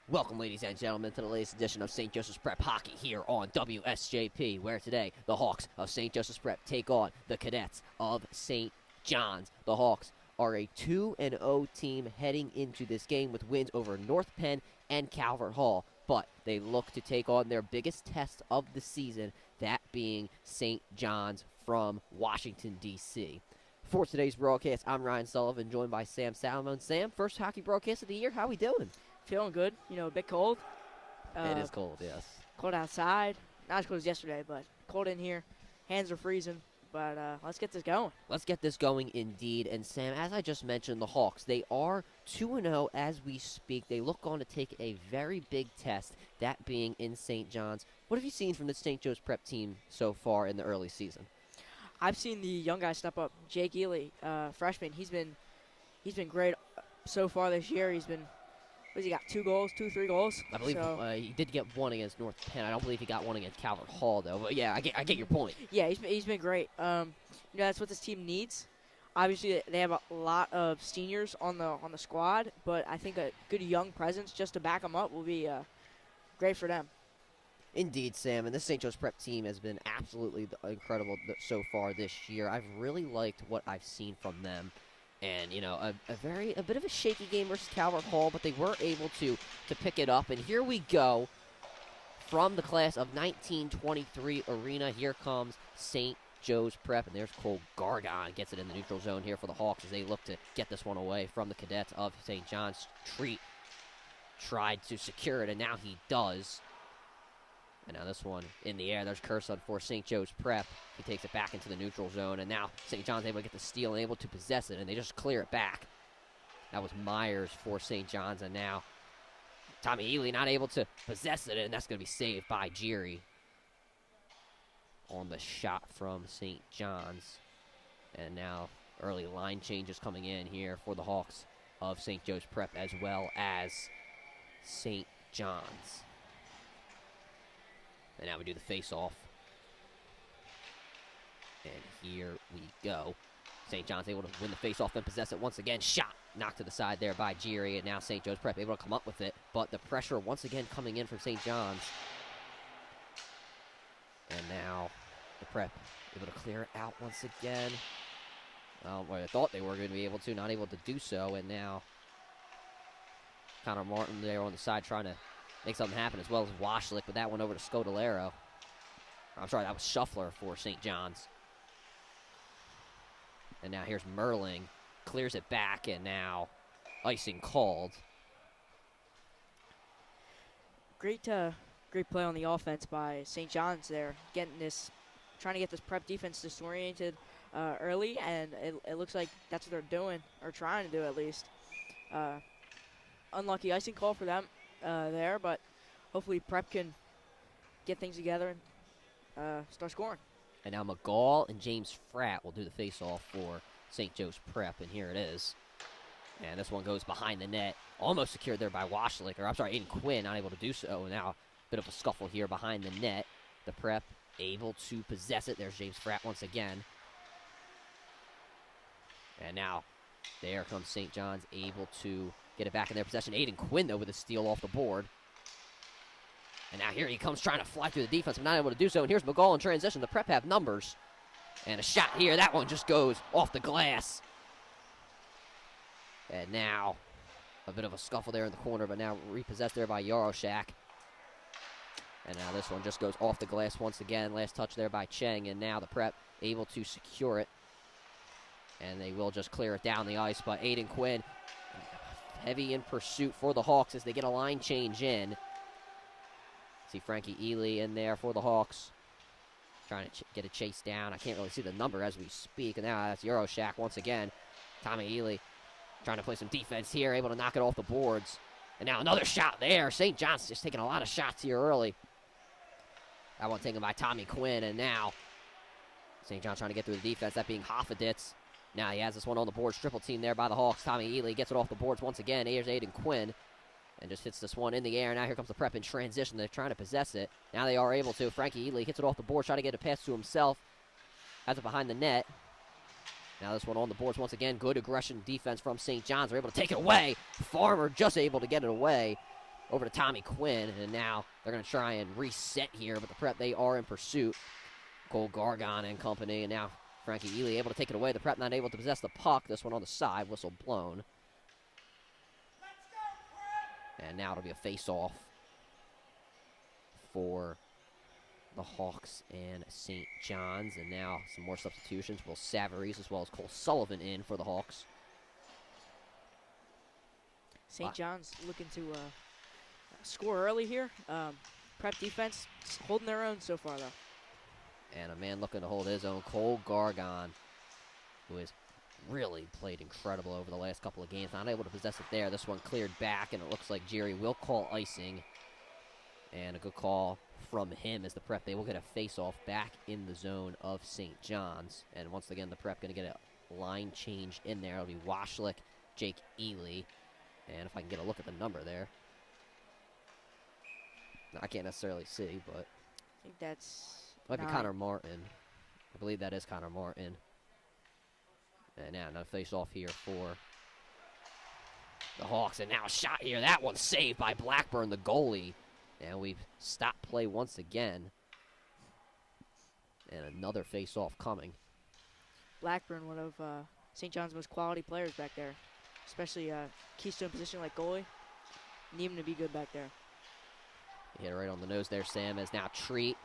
Welcome, ladies and gentlemen, to the latest edition of St. Joseph's Prep Hockey here on WSJP, where today the Hawks of St. Joseph's Prep take on the Cadets of St. John's. The Hawks are a 2-0 team heading into this game with wins over North Penn and Calvert Hall, but they look to take on their biggest test of the season, that being St. John's from Washington, D.C. For today's broadcast, I'm Ryan Sullivan, joined by Sam Salamone. Sam, first hockey broadcast of the year. How we doing? Feeling good. A bit cold. It is cold, yes. Cold outside. Not as cold as yesterday, but cold in here. Hands are freezing. But let's get this going. Let's get this going indeed. And Sam, as I just mentioned, the Hawks, they are 2-0 as we speak. They look on to take a very big test, that being in St. John's. What have you seen from the St. Joe's Prep team so far in the early season? I've seen the young guy step up. Jake Ely, freshman. He's been great so far this year. He's been. What has he got? 3 goals? I believe he did get one against North Penn. I don't believe he got one against Calvert Hall, though. But, yeah, I get your point. Yeah, he's been great. That's what this team needs. Obviously, they have a lot of seniors on the squad, but I think a good young presence just to back them up will be great for them. Indeed, Sam, and this St. Joe's Prep team has been absolutely incredible so far this year. I've really liked what I've seen from them. And, a bit of a shaky game versus Calvert Hall, but they were able to pick it up. And here we go from the class of 1923 arena. Here comes St. Joe's Prep, and there's Cole Gargon. Gets it in the neutral zone here for the Hawks as they look to get this one away from the Cadets of St. John's. Treat tried to secure it, and now he does. And now this one in the air. There's Curson for St. Joe's Prep. He takes it back into the neutral zone, and now St. John's able to get the steal and able to possess it, and they just clear it back. That was Myers for St. John's, and now Tommy Ely not able to possess it, and that's going to be saved by Geary on the shot from St. John's. And now early line changes coming in here for the Hawks of St. Joe's Prep as well as St. John's. And now we do the face-off. And here we go. St. John's able to win the face-off and possess it once again. Shot knocked to the side there by Geary. And now St. Joe's Prep able to come up with it. But the pressure once again coming in from St. John's. And now the Prep able to clear it out once again. Well, I thought they were going to be able to. Not able to do so. And now Connor Martin there on the side trying to make something happen, as well as Washlick, but that one over to Scodolero. I'm sorry, that was Shuffler for St. John's. And now here's Merling. Clears it back, and now icing called. Great play on the offense by St. John's there, trying to get this Prep defense disoriented early, and it looks like that's what they're doing, or trying to do at least. Unlucky icing call for them there, but hopefully Prep can get things together and start scoring. And now McGall and James Fratt will do the face-off for St. Joe's Prep, and here it is. And this one goes behind the net, almost secured there by Washlick, or I'm sorry, Aiden Quinn, not able to do so. And now a bit of a scuffle here behind the net. The Prep able to possess it. There's James Fratt once again. And now there comes St. John's, able to get it back in their possession. Aiden Quinn, though, with a steal off the board. And now here he comes trying to fly through the defense, but not able to do so. And here's McGall in transition. The Prep have numbers. And a shot here. That one just goes off the glass. And now a bit of a scuffle there in the corner, but now repossessed there by Yaroshak. And now this one just goes off the glass once again. Last touch there by Cheng. And now the Prep able to secure it. And they will just clear it down the ice. But Aiden Quinn heavy in pursuit for the Hawks as they get a line change in. See Frankie Ely in there for the Hawks. Trying to get a chase down. I can't really see the number as we speak. And now that's Yaroshak once again. Tommy Ely trying to play some defense here. Able to knock it off the boards. And now another shot there. St. John's just taking a lot of shots here early. That one taken by Tommy Quinn. And now St. John's trying to get through the defense. That being Hoffeditz. Now he has this one on the boards. Triple team there by the Hawks. Tommy Ely gets it off the boards once again. Here's Aiden Quinn. And just hits this one in the air. Now here comes the Prep in transition. They're trying to possess it. Now they are able to. Frankie Ely hits it off the board. Trying to get a pass to himself. Has it behind the net. Now this one on the boards once again. Good aggression defense from St. John's. They're able to take it away. Farmer just able to get it away. over to Tommy Quinn, and now they're going to try and reset here, but the Prep, they are in pursuit. Cole Gargon and company, and now Frankie Ely able to take it away. The Prep not able to possess the puck. This one on the side, whistle blown. And now it'll be a face-off for the Hawks and St. John's. And now some more substitutions. Will Savarese as well as Cole Sullivan in for the Hawks. St. John's looking to score early here. Prep defense holding their own so far, though. And a man looking to hold his own, Cole Gargon, who has really played incredible over the last couple of games. Not able to possess it there. This one cleared back, and it looks like Jerry will call icing. And a good call from him as the Prep, they will get a face-off back in the zone of St. John's. And once again, the Prep going to get a line change in there. It'll be Washlick, Jake Ely. And if I can get a look at the number there. I can't necessarily see, but I think that's might be 9. Connor Martin. I believe that is Connor Martin. And now another face-off here for the Hawks. And now a shot here. That one's saved by Blackburn, the goalie. And we've stopped play once again. And another face-off coming. Blackburn, one of St. John's most quality players back there, especially keystone position like goalie. Need him to be good back there. He hit it right on the nose there, Sam, as now Treat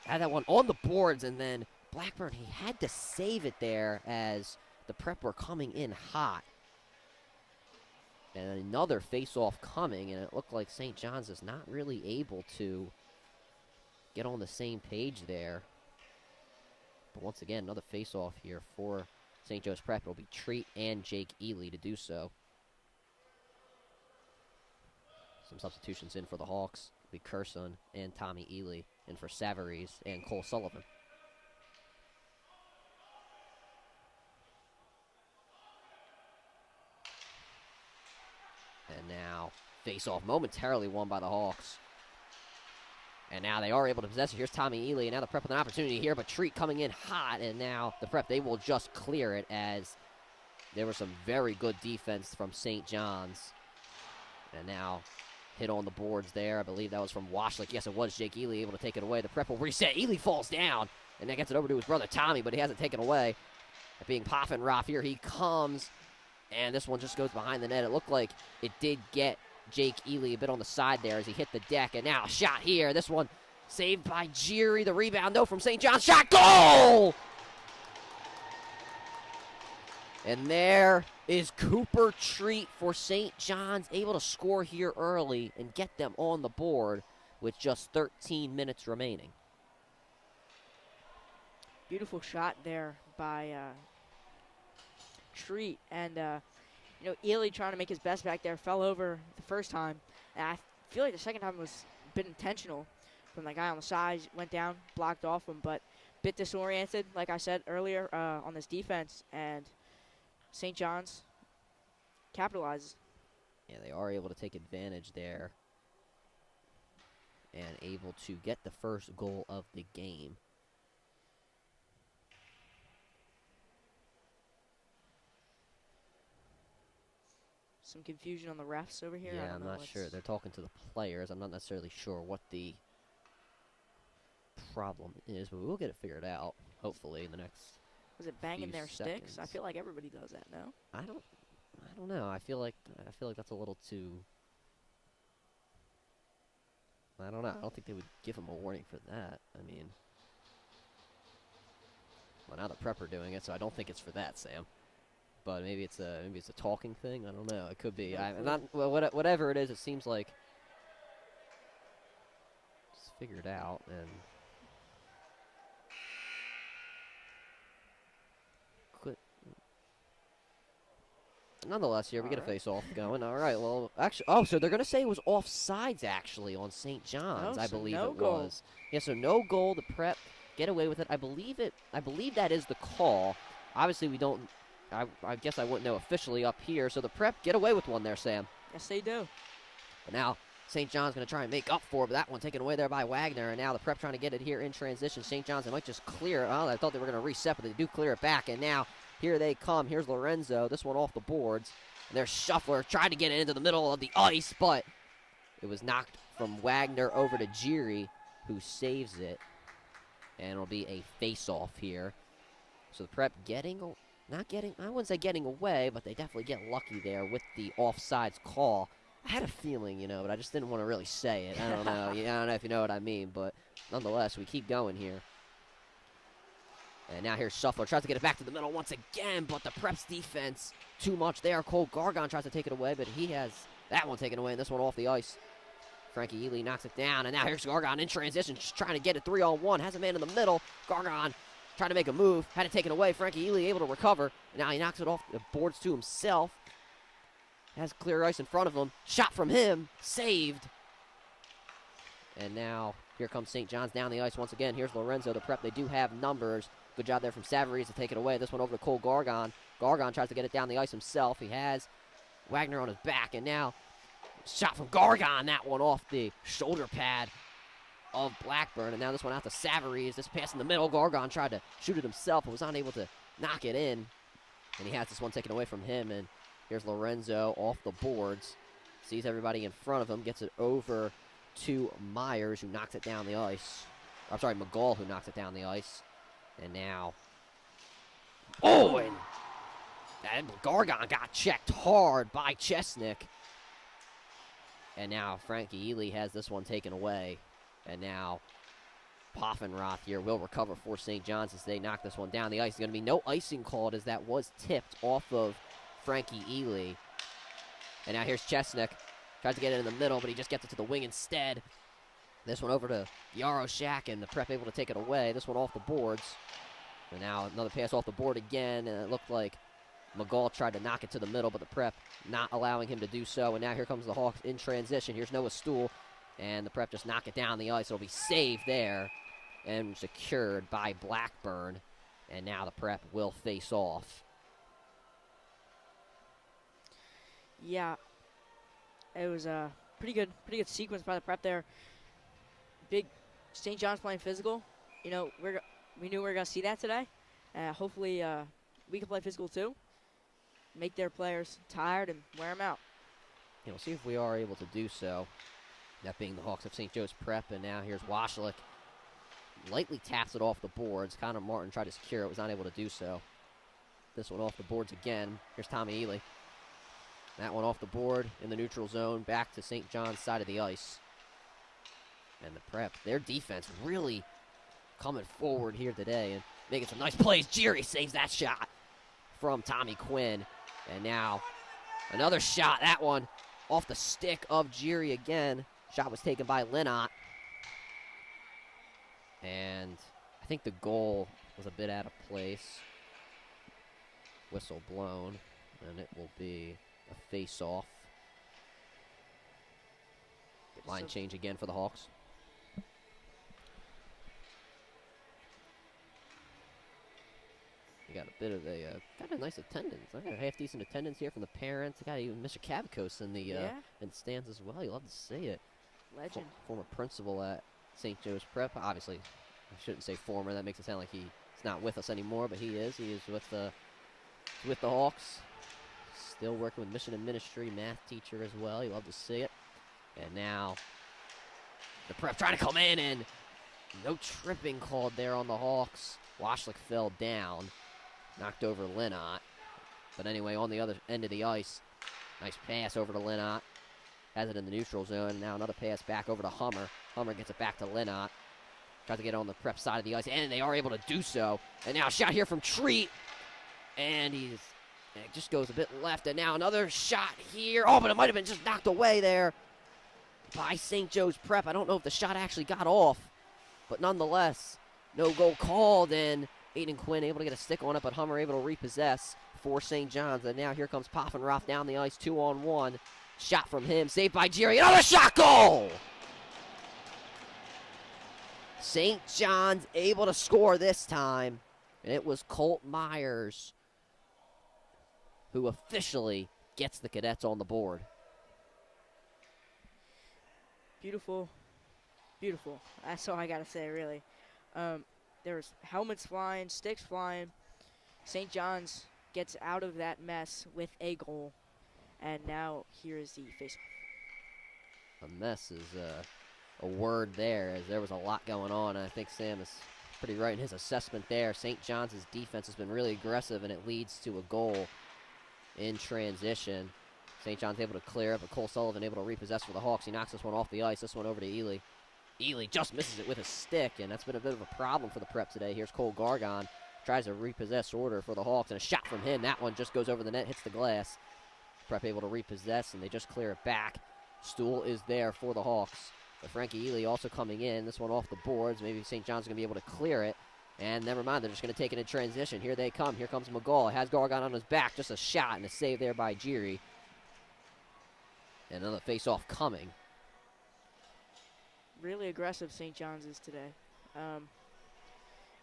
had that one on the boards, and then Blackburn, he had to save it there as the Prep were coming in hot. And another face-off coming, and it looked like St. John's is not really able to get on the same page there. But once again, another face-off here for St. Joe's Prep. It'll be Treat and Jake Ely to do so. Some substitutions in for the Hawks. It'll be Curson and Tommy Ely, and for Savarese and Cole Sullivan. And now, face-off momentarily won by the Hawks. And now they are able to possess it. Here's Tommy Ely, and now the Prep with an opportunity here, but Treat coming in hot, and now the Prep, they will just clear it as there was some very good defense from St. John's. And now hit on the boards there. I believe that was from Washlick. Yes, it was Jake Ely able to take it away. The Prep will reset. Ely falls down, and then gets it over to his brother Tommy, but he hasn't taken away. Being Poffenroff, here he comes, and this one just goes behind the net. It looked like it did get Jake Ely a bit on the side there as he hit the deck, and now a shot here. This one saved by Jeary. The rebound, though, from St. John's. Shot, goal! And there is Cooper Treat for St. John's, able to score here early and get them on the board with just 13 minutes remaining. Beautiful shot there by Treat. And, you know, Ely trying to make his best back there, fell over the first time. And I feel like the second time was a bit intentional from the guy on the side. Went down, blocked off him, but a bit disoriented, like I said earlier, on this defense. And St. John's capitalizes. Yeah, they are able to take advantage there and able to get the first goal of the game. Some confusion on the refs over here. Yeah, I'm not sure. They're talking to the players. I'm not necessarily sure what the problem is, but we'll get it figured out, hopefully, in the next Was it banging their seconds. sticks? I feel like everybody does that, no? I don't know. I feel like that's a little too. I don't know. I don't think they would give him a warning for that. I mean, well, now the Prep are doing it, so I don't think it's for that, Sam. But maybe it's a talking thing. I don't know. It could be. I'm not. Well, whatever it is, it seems like it's figured out and. Nonetheless, here we get a face-off going. All right, well, actually, so they're going to say it was offsides, actually, on St. John's, I believe it was. Yeah, so no goal. The Prep get away with it. I believe that is the call. Obviously, we don't, I guess I wouldn't know officially up here. So the Prep get away with one there, Sam. Yes, they do. But now St. John's going to try and make up for it, but that one taken away there by Wagner. And now the Prep trying to get it here in transition. St. John's, they might just clear it. Oh, I thought they were going to reset, but they do clear it back. And now here they come. Here's Lorenzo. This one off the boards. And there's Shuffler trying to get it into the middle of the ice, but It was knocked from Wagner over to Jiri, who saves it. And it'll be a face-off here. So the Prep I wouldn't say getting away, but they definitely get lucky there with the offsides call. I had a feeling, but I just didn't want to really say it. I don't know. I don't know if you know what I mean, but nonetheless, we keep going here. And now here's Shuffler. Tries to get it back to the middle once again, but the Prep's defense, too much there. Cole Gargon tries to take it away, but he has that one taken away, and this one off the ice. Frankie Ely knocks it down, and now here's Gargon in transition, just trying to get it 3-on-1. Has a man in the middle. Gargon trying to make a move. Had it taken away. Frankie Ely able to recover. And now he knocks it off the boards to himself. Has clear ice in front of him. Shot from him. Saved. And now here comes St. John's down the ice once again. Here's Lorenzo, the Prep. They do have numbers. Good job there from Savarese to take it away. This one over to Cole Gargon. Gargon tries to get it down the ice himself. He has Wagner on his back. And now shot from Gargon. That one off the shoulder pad of Blackburn. And now this one out to Savarese. This pass in the middle. Gargon tried to shoot it himself, but was unable to knock it in. And he has this one taken away from him. And here's Lorenzo off the boards. Sees everybody in front of him. Gets it over to Myers, who knocks it down the ice. I'm sorry, McGall, who knocks it down the ice. And now, and Gargon got checked hard by Chesnick. And now Frankie Ely has this one taken away. And now Poffenroth here will recover for St. John's as they knock this one down the ice. There's going to be no icing called as that was tipped off of Frankie Ely. And now here's Chesnick. Tries to get it in the middle, but he just gets it to the wing instead. This one over to Yaroshak, and the Prep able to take it away. This one off the boards. And now another pass off the board again, and it looked like McGall tried to knock it to the middle, but the Prep not allowing him to do so. And now here comes the Hawks in transition. Here's Noah Stool, and the Prep just knock it down the ice. It'll be saved there and secured by Blackburn. And now the Prep will face off. Yeah, it was a pretty good sequence by the Prep there. Big St. John's playing physical. We knew we were going to see that today. Hopefully we can play physical too. Make their players tired and wear them out. We'll see if we are able to do so. That being the Hawks of St. Joe's Prep. And now here's Washlick. Lightly taps it off the boards. Connor Martin tried to secure it. Was not able to do so. This one off the boards again. Here's Tommy Ely. That one off the board in the neutral zone. Back to St. John's side of the ice. And the Prep, their defense really coming forward here today and making some nice plays. Jiri saves that shot from Tommy Quinn. And now another shot. That one off the stick of Jiri again. Shot was taken by Linnott. And I think the goal was a bit out of place. Whistle blown. And it will be a face-off. Line change again for the Hawks. You got a bit of a nice attendance. I got a half-decent attendance here from the parents. I got even Mr. Cavicos in the in the stands as well. You love to see it. Legend. Former principal at St. Joe's Prep. Obviously, I shouldn't say former. That makes it sound like he's not with us anymore, but he is. He is with the Hawks. Still working with mission and ministry, math teacher as well. You love to see it. And now the Prep trying to come in, and no tripping called there on the Hawks. Washlick fell down, knocked over Linnott. But anyway, on the other end of the ice, nice pass over to Linnott. Has it in the neutral zone. Now another pass back over to Hummer. Hummer gets it back to Linnott. Tries to get on the Prep side of the ice, and they are able to do so. And now a shot here from Treat. And it just goes a bit left. And now another shot here. Oh, but it might have been just knocked away there by St. Joe's Prep. I don't know if the shot actually got off. But nonetheless, no goal called. And Aiden Quinn able to get a stick on it, but Hummer able to repossess for St. John's. And now here comes Poffenroth down the ice, 2-on-1. Shot from him, saved by Jiri. Another shot, goal! St. John's able to score this time. And it was Colt Myers who officially gets the Cadets on the board. Beautiful. Beautiful. That's all I got to say, really. There was helmets flying, sticks flying. St. John's gets out of that mess with a goal. And now here is the faceoff. A mess is a word there, as there was a lot going on. And I think Sam is pretty right in his assessment there. St. John's defense has been really aggressive, and it leads to a goal in transition. St. John's able to clear it, but Cole Sullivan able to repossess for the Hawks. He knocks this one off the ice. This one over to Ely. Ely just misses it with a stick, and that's been a bit of a problem for the Prep today. Here's Cole Gargon. Tries to repossess order for the Hawks, and a shot from him. That one just goes over the net, hits the glass. Prep able to repossess, and they just clear it back. Stool is there for the Hawks. But Frankie Ely also coming in. This one off the boards. Maybe St. John's going to be able to clear it. And never mind, they're just going to take it in transition. Here they come. Here comes McGall. Has Gargon on his back. Just a shot and a save there by Geary. And another face-off coming. Really aggressive St. John's is today.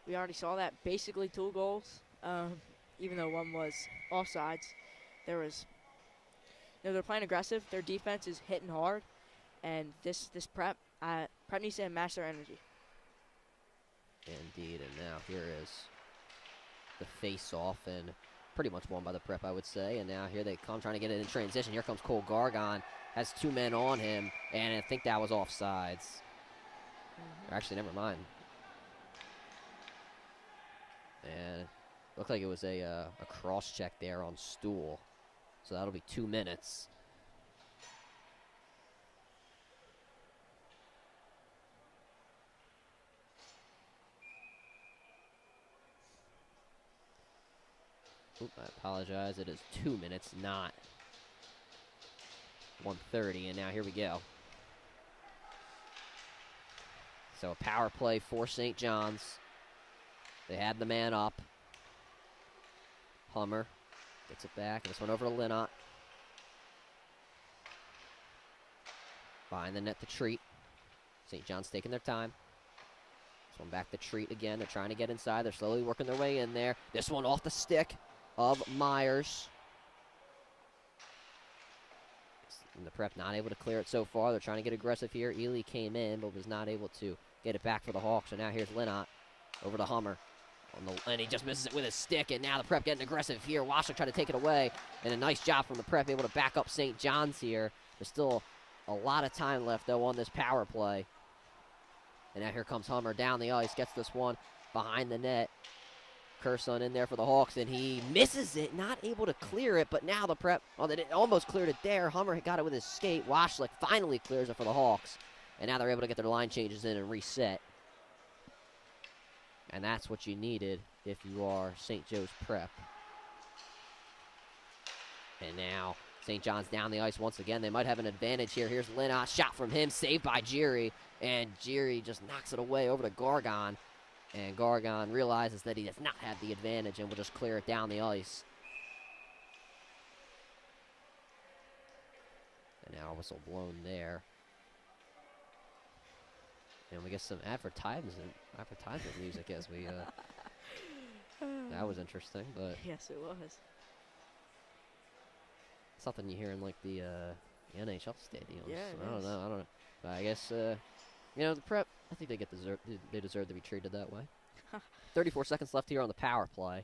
We already saw that. Basically 2 goals, even though one was offsides. They're playing aggressive. Their defense is hitting hard, and this prep needs to match their energy. Indeed, and now here is the face-off, and pretty much won by the Prep, I would say. And now here they come, trying to get it in transition. Here comes Cole Gargon, has 2 men on him, and I think that was offsides. Actually, never mind. And looked like it was a cross-check there on Stool. So that'll be 2 minutes. Oop, I apologize. It is 2 minutes, not 1:30. And now here we go. So a power play for St. John's. They had the man up. Hummer gets it back. This one over to Linnott. Behind the net to Treat. St. John's taking their time. This one back to Treat again. They're trying to get inside. They're slowly working their way in there. This one off the stick of Myers. And the Prep not able to clear it so far. They're trying to get aggressive here. Ely came in, but was not able to get it back for the Hawks. So now here's Linnott over to Hummer. And he just misses it with his stick, and now the Prep getting aggressive here. Washler trying to take it away, and a nice job from the Prep, able to back up St. John's here. There's still a lot of time left, though, on this power play. And now here comes Hummer down the ice, gets this one behind the net. Curson in there for the Hawks, and he misses it, not able to clear it, but now the Prep, they almost cleared it there. Hummer got it with his skate. Washlick finally clears it for the Hawks, and now they're able to get their line changes in and reset. And that's what you needed if you are St. Joe's Prep. And now St. John's down the ice once again. They might have an advantage here. Here's Linnott, shot from him, saved by Geary. And Geary just knocks it away over to Gargon. And Gargon realizes that he does not have the advantage and will just clear it down the ice. And now a whistle blown there. And we get some advertisement music as we, that was interesting, but. Yes, it was. Something you hear in, like, the NHL stadiums. Yeah, I don't know. But I guess, the Prep, I think they deserve to be treated that way. 34 seconds left here on the power play.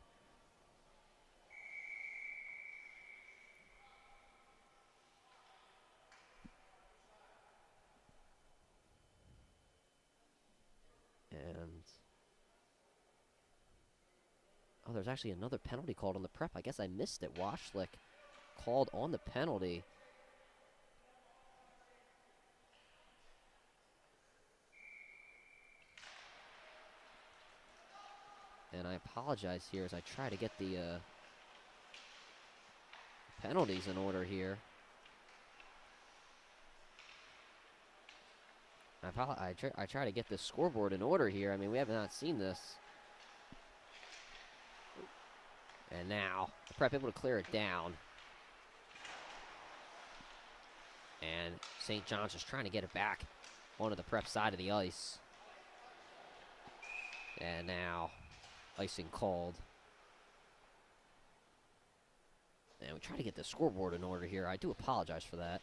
And there's actually another penalty called on the Prep. I guess I missed it. Washlick called on the penalty. And I apologize here as I try to get the penalties in order here. I try to get the scoreboard in order here. I mean, we have not seen this. And now, the Prep able to clear it down. And St. John's just trying to get it back onto the Prep side of the ice. And now, icing called. And we try to get the scoreboard in order here. I do apologize for that.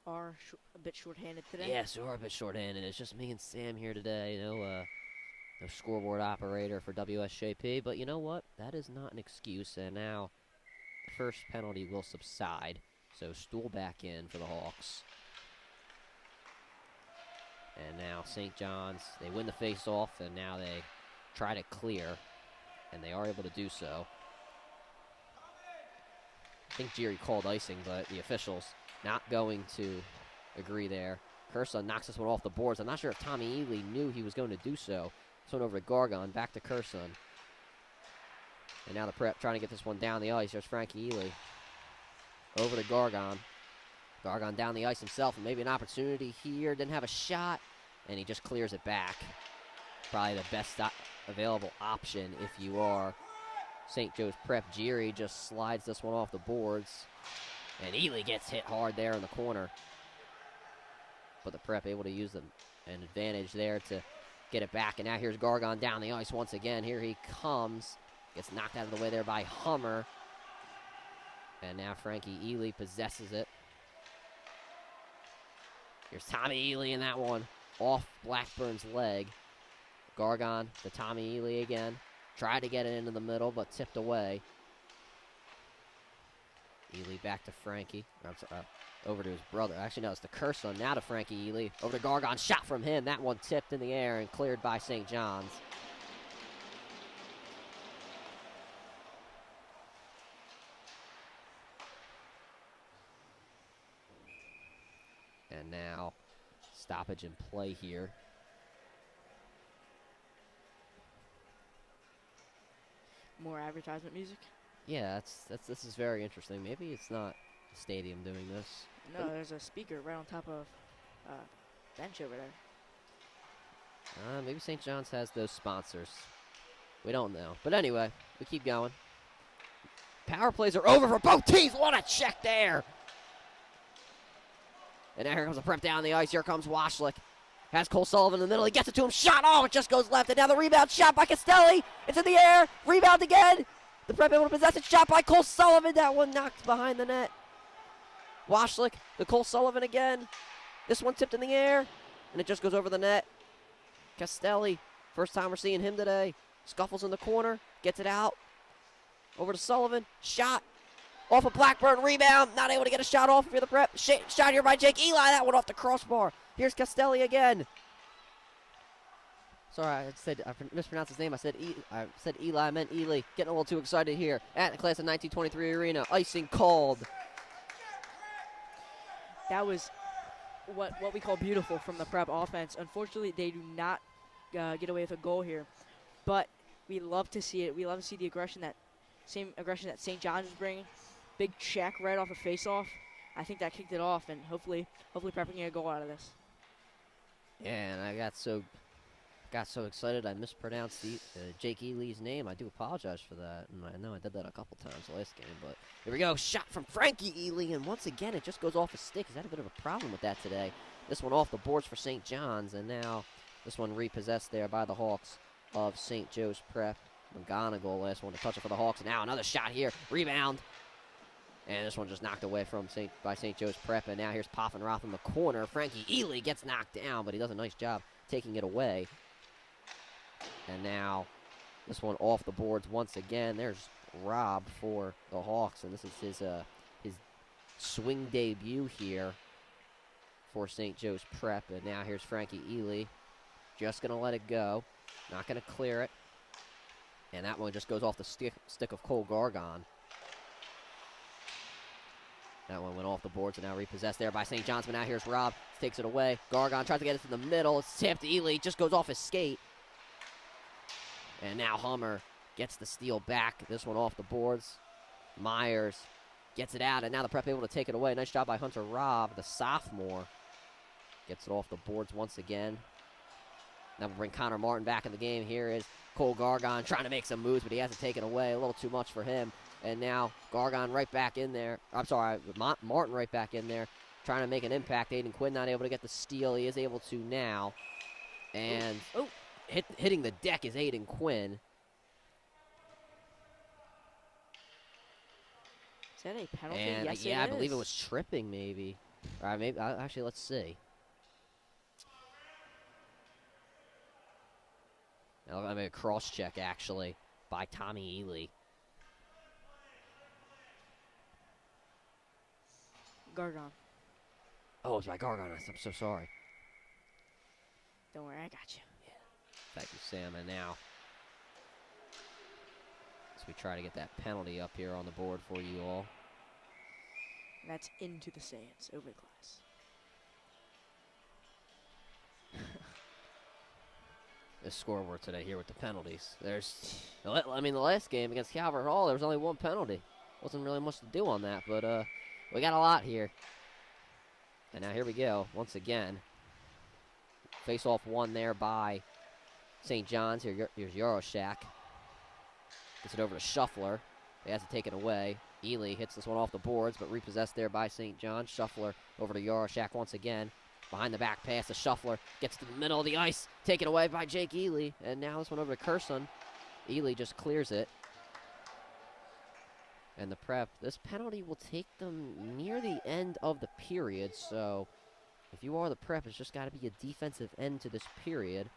Are a bit short-handed today. Yes, we are a bit short-handed. It's just me and Sam here today. No scoreboard operator for WSJP. But you know what? That is not an excuse. And now the first penalty will subside. So Stool back in for the Hawks. And now St. John's, they win the face-off, and now they try to clear, and they are able to do so. I think Jerry called icing, but the officials not going to agree there. Curson knocks this one off the boards. I'm not sure if Tommy Ely knew he was going to do so. This one over to Gargon, back to Curson. And now the Prep trying to get this one down the ice. There's Frankie Ely. Over to Gargon. Gargon down the ice himself, and maybe an opportunity here. Didn't have a shot, and he just clears it back. Probably the best available option if you are St. Joe's Prep. Geary just slides this one off the boards, and Ely gets hit hard there in the corner. But the Prep able to use an advantage there to get it back, and now here's Gargon down the ice once again. Here he comes. Gets knocked out of the way there by Hummer. And now Frankie Ely possesses it. Here's Tommy Ely in that one. Off Blackburn's leg. Gargon to Tommy Ely again. Tried to get it into the middle, but tipped away. Ely back to Frankie. Over to his brother. Actually, no, it's the Curson. Now to Frankie Ely. Over to Gargon. Shot from him. That one tipped in the air and cleared by St. John's. And now, stoppage in play here. More advertisement music? Yeah, this is very interesting. Maybe it's not the stadium doing this. No, there's a speaker right on top of bench over there. Maybe St. John's has those sponsors. We don't know. But anyway, we keep going. Power plays are over for both teams. What a check there. And now here comes the Prep down the ice. Here comes Washlick. Has Cole Sullivan in the middle. He gets it to him. Shot. Oh, it just goes left. And now the rebound shot by Castelli. It's in the air. Rebound again. The Prep able to possess it. Shot by Cole Sullivan. That one knocked behind the net. Washlick, the Cole Sullivan again. This one tipped in the air. And it just goes over the net. Castelli. First time we're seeing him today. Scuffles in the corner. Gets it out. Over to Sullivan. Shot. Off of Blackburn, rebound, not able to get a shot off if you're the Prep. Shot here by Jake Eli, that one off the crossbar. Here's Castelli again. Sorry, I mispronounced his name. I said Eli, I meant Ely. Getting a little too excited here at the Class of 1923 Arena. Icing called. That was what we call beautiful from the Prep offense. Unfortunately, they do not get away with a goal here. But we love to see it. We love to see the same aggression that St. John's is bringing. Big check right off a face-off. I think that kicked it off, and hopefully Prep can get a goal out of this. Yeah, and I got so excited I mispronounced Jake Ely's name. I do apologize for that, and I know I did that a couple times last game. But here we go, shot from Frankie Ely, and once again it just goes off his stick. He's had a bit of a problem with that today. This one off the boards for St. John's, and now this one repossessed there by the Hawks of St. Joe's Prep. McGonigal, last one to touch it for the Hawks. Now another shot here, rebound. And this one just knocked away by St. Joe's Prep. And now here's Poffenroth in the corner. Frankie Ely gets knocked down, but he does a nice job taking it away. And now this one off the boards once again. There's Rob for the Hawks, and this is his swing debut here for St. Joe's Prep. And now here's Frankie Ely. Just going to let it go. Not going to clear it. And that one just goes off the stick of Cole Gargon. That one went off the boards and now repossessed there by St. John's. But now here's Rob. Takes it away. Gargon tries to get it to the middle. It's tipped. Ely just goes off his skate. And now Hummer gets the steal back. This one off the boards. Myers gets it out. And now the Prep able to take it away. Nice job by Hunter Robb, the sophomore. Gets it off the boards once again. Now we'll bring Connor Martin back in the game. Here is Cole Gargon trying to make some moves, but he has to take it away. A little too much for him. And now Gargon right back in there. I'm sorry, Martin right back in there, trying to make an impact. Aiden Quinn not able to get the steal. He is able to now. And hitting the deck is Aiden Quinn. Is that a penalty? And yes, yeah, it is. I believe it was tripping maybe. All right, maybe actually let's see. Now I made a cross check actually by Tommy Ely. Gargon. Oh, it's by Gargon. I'm so sorry. Don't worry, I got you. Thank you, Sam. And now, as we try to get that penalty up here on the board for you all. And that's into the stands, over the glass. This scoreboard today here with the penalties. I mean, the last game against Calvert Hall, there was only one penalty. Wasn't really much to do on that, but we got a lot here. And now here we go, once again. Face-off one there by St. John's. Here's Yaroshak. Gets it over to Shuffler. He has to take it away. Ely hits this one off the boards, but repossessed there by St. John's. Shuffler over to Yaroshak once again. Behind the back pass to Shuffler. Gets to the middle of the ice. Taken away by Jake Ely. And now this one over to Curson. Ely just clears it. And the Prep, this penalty will take them near the end of the period. So if you are the Prep, it's just got to be a defensive end to this period.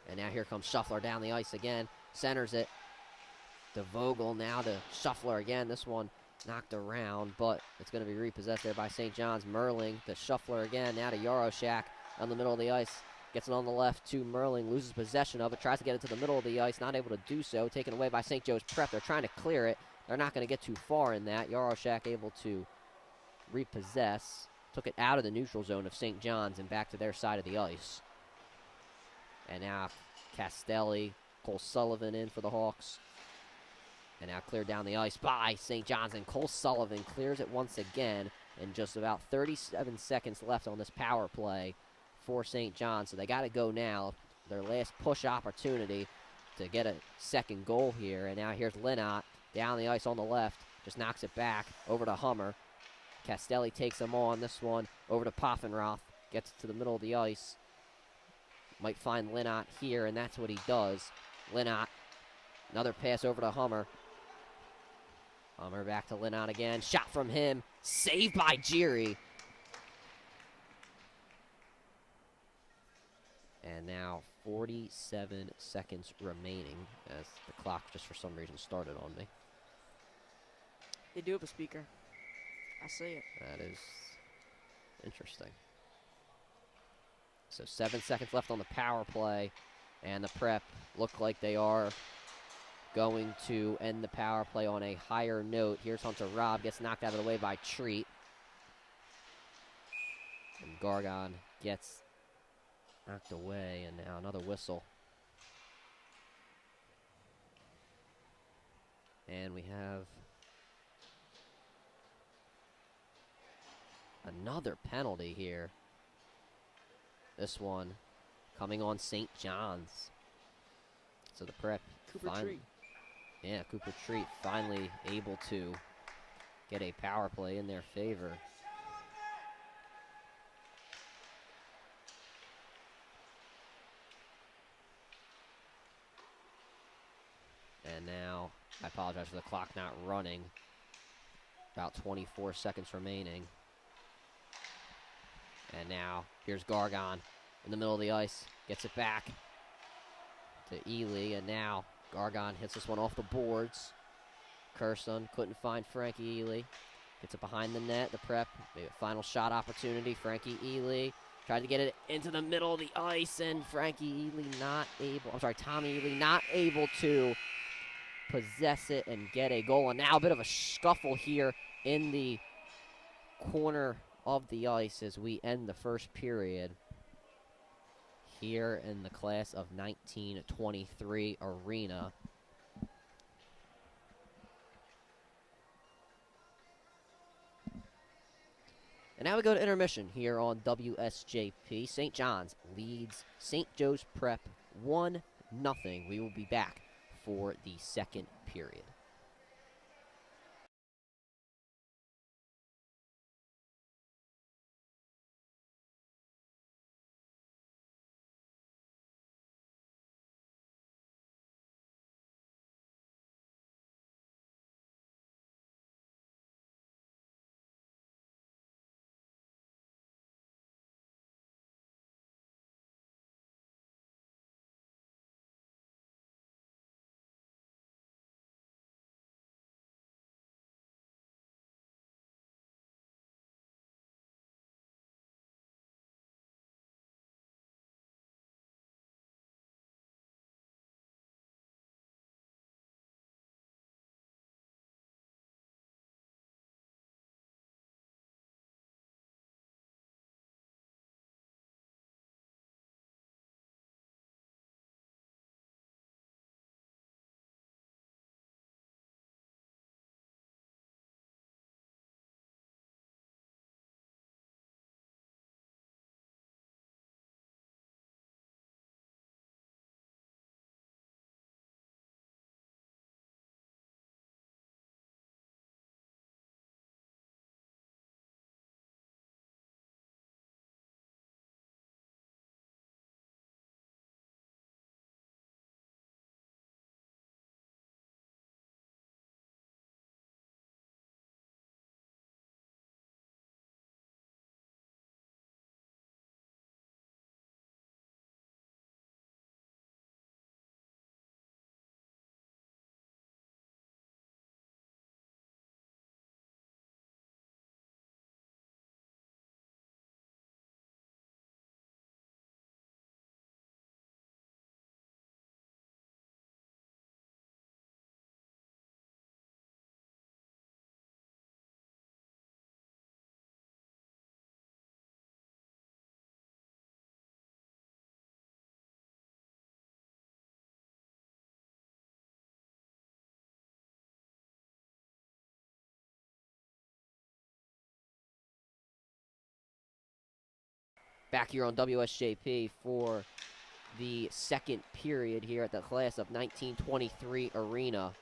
And now here comes Shuffler down the ice again. Centers it to Vogel, now to Shuffler again. This one knocked around, but it's going to be repossessed there by St. John's. Merling to Shuffler again, now to Yaroshak on the middle of the ice. Gets it on the left to Merling, loses possession of it, tries to get it to the middle of the ice, not able to do so. Taken away by St. Joe's Prep. They're trying to clear it. They're not going to get too far in that. Yaroshak able to repossess. Took it out of the neutral zone of St. John's and back to their side of the ice. And now Castelli, Cole Sullivan in for the Hawks. And now cleared down the ice by St. John's, and Cole Sullivan clears it once again. And just about 37 seconds left on this power play for St. John's. So they got to go now. Their last push opportunity to get a second goal here. And now here's Linnott down the ice on the left. Just knocks it back over to Hummer. Castelli takes him on. This one over to Poffenroth. Gets it to the middle of the ice. Might find Linnott here, and that's what he does. Linnott, another pass over to Hummer. Hummer back to Linnott again. Shot from him. Saved by Geary. And now 47 seconds remaining as the clock just for some reason started on me. They do have a speaker. I see it. That is interesting. So 7 seconds left on the power play, and the Prep look like they are going to end the power play on a higher note. Here's Hunter Robb, gets knocked out of the way by Treat. And Gargon gets knocked away, and now another whistle. And we have another penalty here. This one coming on St. John's. So the Prep Treat. Yeah, Cooper Treat finally able to get a power play in their favor. And now, I apologize for the clock not running. About 24 seconds remaining. And now, here's Gargon in the middle of the ice. Gets it back to Ely, and now Gargon hits this one off the boards. Curson couldn't find Frankie Ely. Gets it behind the net. The Prep, maybe a final shot opportunity. Frankie Ely tried to get it into the middle of the ice, and Tommy Ely not able to possess it and get a goal. And now a bit of a scuffle here in the corner of the ice as we end the first period here in the class of 1923 arena. And now we go to intermission here on WSJP. St. John's leads St. Joe's Prep 1-0. We will be back for the second period. Back here on WSJP for the second period here at the class of 1923 arena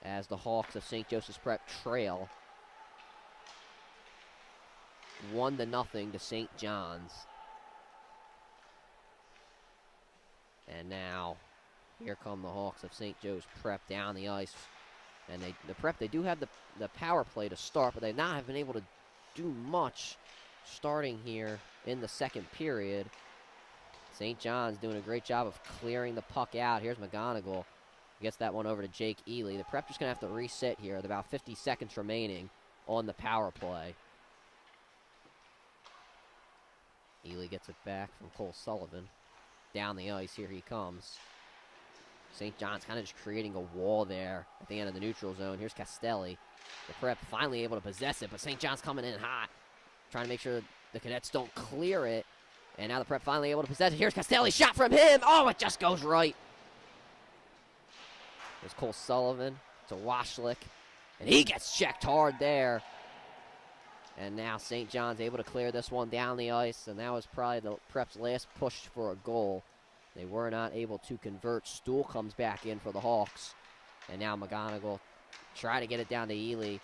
as the Hawks of St. Joseph's Prep trail 1-0 to St. John's. And now here come the Hawks of St. Joe's Prep down the ice. And the Prep, they do have the power play to start, but they've not have been able to do much starting here in the second period. St. John's doing a great job of clearing the puck out. Here's McGonigal. Gets that one over to Jake Ely. The Prep just going to have to reset here with about 50 seconds remaining on the power play. Ely gets it back from Cole Sullivan. Down the ice, here he comes. St. John's kind of just creating a wall there at the end of the neutral zone. Here's Castelli. The Prep finally able to possess it, but St. John's coming in hot. Trying to make sure the Cadets don't clear it. And now the Prep finally able to possess it. Here's Castelli, shot from him. Oh, it just goes right. There's Cole Sullivan to Washlick. And he gets checked hard there. And now St. John's able to clear this one down the ice. And that was probably the Prep's last push for a goal. They were not able to convert. Stool comes back in for the Hawks. And now McGonigal try to get it down to Ely.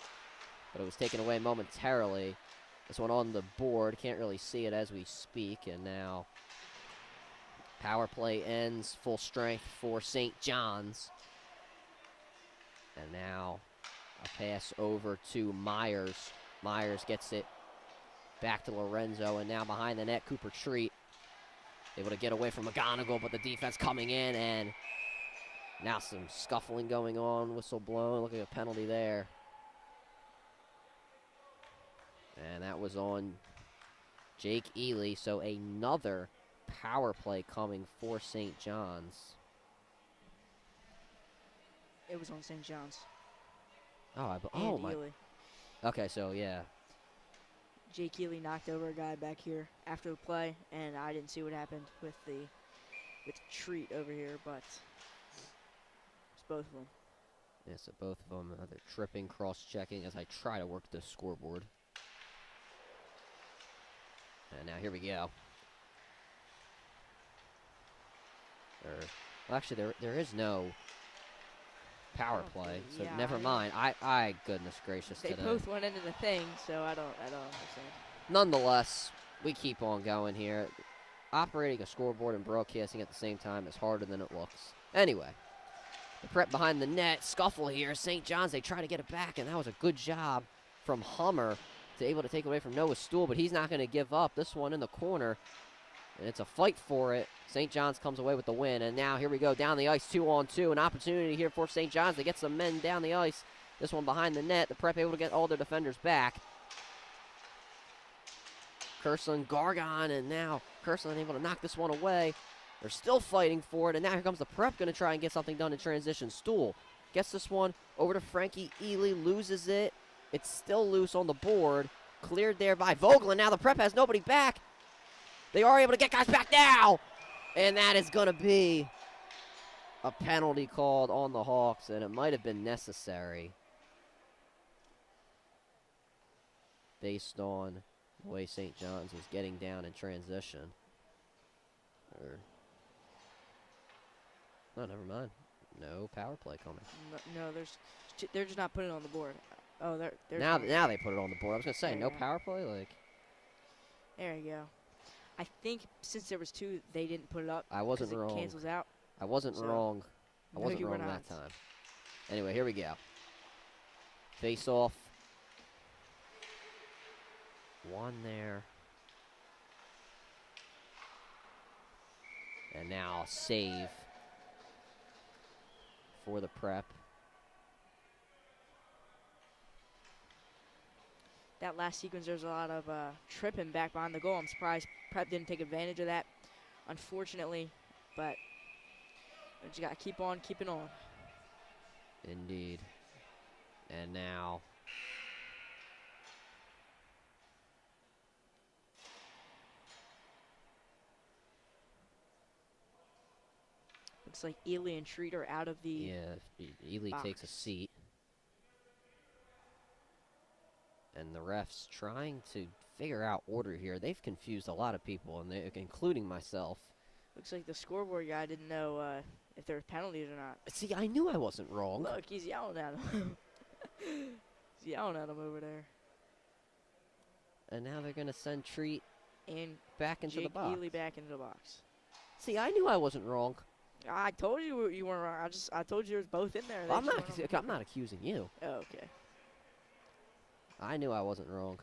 But it was taken away momentarily. This one on the board. Can't really see it as we speak. And now power play ends. Full strength for St. John's. And now a pass over to Myers. Myers gets it back to Lorenzo. And now behind the net, Cooper Treat able to get away from McGonigal, but the defense coming in. And now some scuffling going on. Whistle blown. Looking at a penalty there. And that was on Jake Ely. So another power play coming for St. John's. It was on St. John's. Oh my. Ely. Okay, so yeah. Jake Ely knocked over a guy back here after the play, and I didn't see what happened with Treat over here, but it's both of them. Yeah, so both of them, they're tripping, cross-checking as I try to work the scoreboard. And now here we go. Well, actually, there is no power play, so yeah, never mind. I goodness gracious They today. both went into the thing, so I don't understand. Nonetheless, we keep on going here. Operating a scoreboard and broadcasting at the same time is harder than it looks. Anyway, the Prep behind the net, scuffle here. St. John's, they try to get it back, and that was a good job from Hummer to able to take away from Noah Stool, but he's not going to give up. This one in the corner, and it's a fight for it. St. John's comes away with the win, and now here we go down the ice, 2-on-2. An opportunity here for St. John's to get some men down the ice. This one behind the net. The Prep able to get all their defenders back. Kirsten Gargon, and now Kirsten able to knock this one away. They're still fighting for it, and now here comes the Prep going to try and get something done in transition. Stool gets this one over to Frankie Ely, loses it. It's still loose on the board. Cleared there by Vogel, and now the Prep has nobody back. They are able to get guys back now. And that is going to be a penalty called on the Hawks, and it might have been necessary based on the way St. John's was getting down in transition. Oh, never mind. No power play coming. No, they're just not putting it on the board. Oh, they're now they put it on the board. I was going to say, no power play? Like, there you go. I think since there was two, they didn't put it up. I wasn't wrong. It cancels out. I wasn't wrong. I wasn't you were wrong not. that time. Anyway, here we go. Face off. One there. And now a save for the Prep. That last sequence, there's a lot of tripping back behind the goal. I'm surprised Prep didn't take advantage of that, unfortunately. But we just got to keep on keeping on. Indeed. And now looks like Ely and Treat are out of the yeah, Ely box. takes a seat. And the ref's trying to figure out order here. They've confused a lot of people, and including myself. Looks like the scoreboard guy didn't know if there were penalties or not. See, I knew I wasn't wrong. Look, he's yelling at him. He's yelling at him over there. And now they're going to send Treat And back into the box. Jake Ely back into the box. See, I knew I wasn't wrong. I told you you weren't wrong. I told you it was both in there. Well, I'm not accusing you. Oh, okay. I knew I wasn't wrong.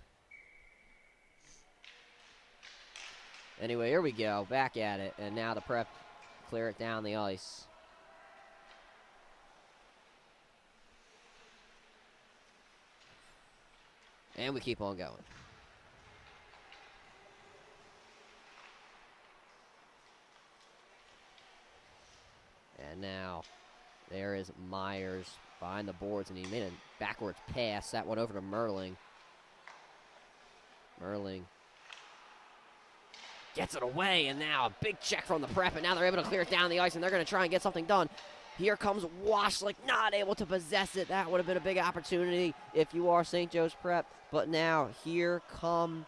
Anyway, here we go. Back at it. And now the Prep clear it down the ice. And we keep on going. And now there is Myers behind the boards, and he made a backwards pass. That went over to Merling. Merling gets it away, and now a big check from the Prep, and now they're able to clear it down the ice, and they're going to try and get something done. Here comes Washlick, not able to possess it. That would have been a big opportunity if you are St. Joe's Prep. But now here come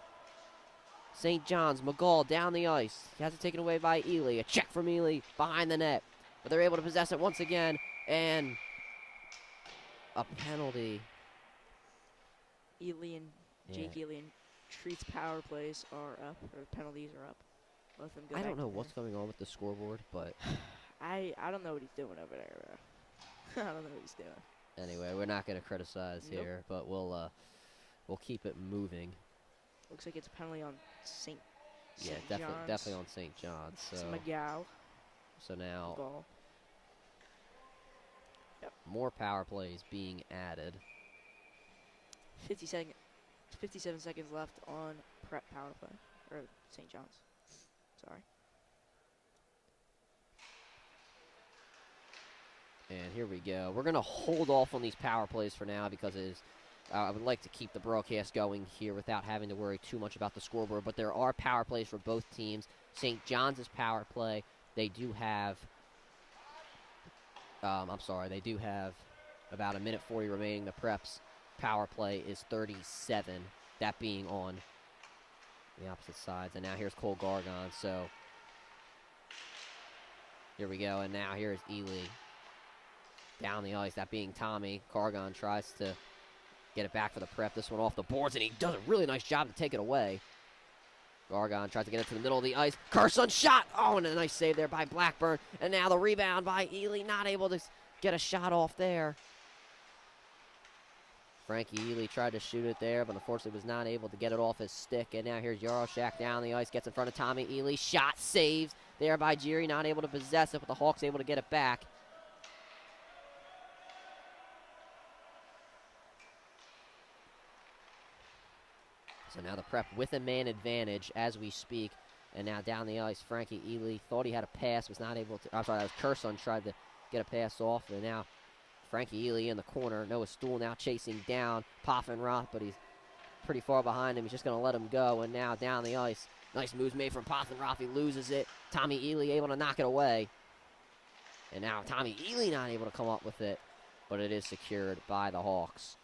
St. John's. McGall down the ice. He has it taken away by Ely. A check from Ely behind the net. But they're able to possess it once again, and a penalty. Ely and Jake Ely and Treat's power plays are up, or penalties are up. Both of them go I back don't know to what's going on with the scoreboard, but I don't know what he's doing over there, bro. I don't know what he's doing. anyway, we're not going to criticize here, but we'll keep it moving. Looks like it's a penalty on St. Yeah, definitely on St. John's. So It's McGow. So now Goal. Yep. more power plays being added. 57 seconds left on Prep power play, or St. John's. Sorry. And here we go. We're going to hold off on these power plays for now because it is, I would like to keep the broadcast going here without having to worry too much about the scoreboard. But there are power plays for both teams. St. John's power play, they do have, they do have about 1:40 remaining. The Prep's power play is 37, that being on the opposite sides. And now here's Cole Gargon. So here we go. And now here's Ely down the ice, that being Tommy. Gargon tries to get it back for the Prep. This one off the boards, and he does a really nice job to take it away. Gargon tries to get it to the middle of the ice. Carson shot! Oh, and a nice save there by Blackburn. And now the rebound by Ely, not able to get a shot off there. Frankie Ely tried to shoot it there, but unfortunately was not able to get it off his stick. And now here's Yaroshak down the ice, gets in front of Tommy Ely. Shot saves there by Jiri, not able to possess it, but the Hawks able to get it back. So now the Prep with a man advantage as we speak. And now down the ice, Frankie Ely thought he had a pass, was not able to. I'm sorry, that was Kerson tried to get a pass off. And now Frankie Ely in the corner. Noah Stool now chasing down Poffenroth, but he's pretty far behind him. He's just going to let him go. And now down the ice, nice moves made from Poffenroth. He loses it. Tommy Ely able to knock it away. And now Tommy Ely not able to come up with it, but it is secured by the Hawks.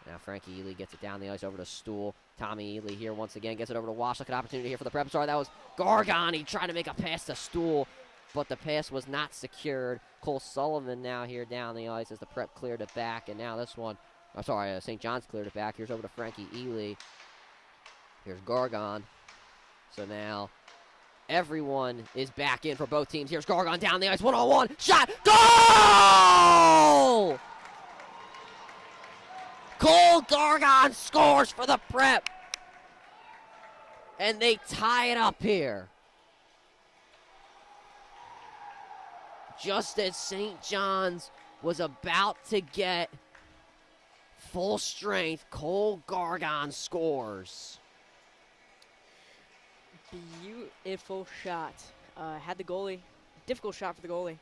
Now Frankie Ely gets it down the ice over to Stool. Tommy Ely here once again gets it over to Wash. Look at opportunity here for the Prep. Sorry, that was Gargon. He tried to make a pass to Stool, but the pass was not secured. Cole Sullivan now here down the ice as the Prep cleared it back. And now this one, St. John's cleared it back. Here's over to Frankie Ely. Here's Gargon. So now everyone is back in for both teams. Here's Gargon down the ice. 1-on-1. Shot. Goal! Cole Gargon scores for the Prep. And they tie it up here. Just as St. John's was about to get full strength, Cole Gargon scores. Beautiful shot. Had the goalie, difficult shot for the goalie.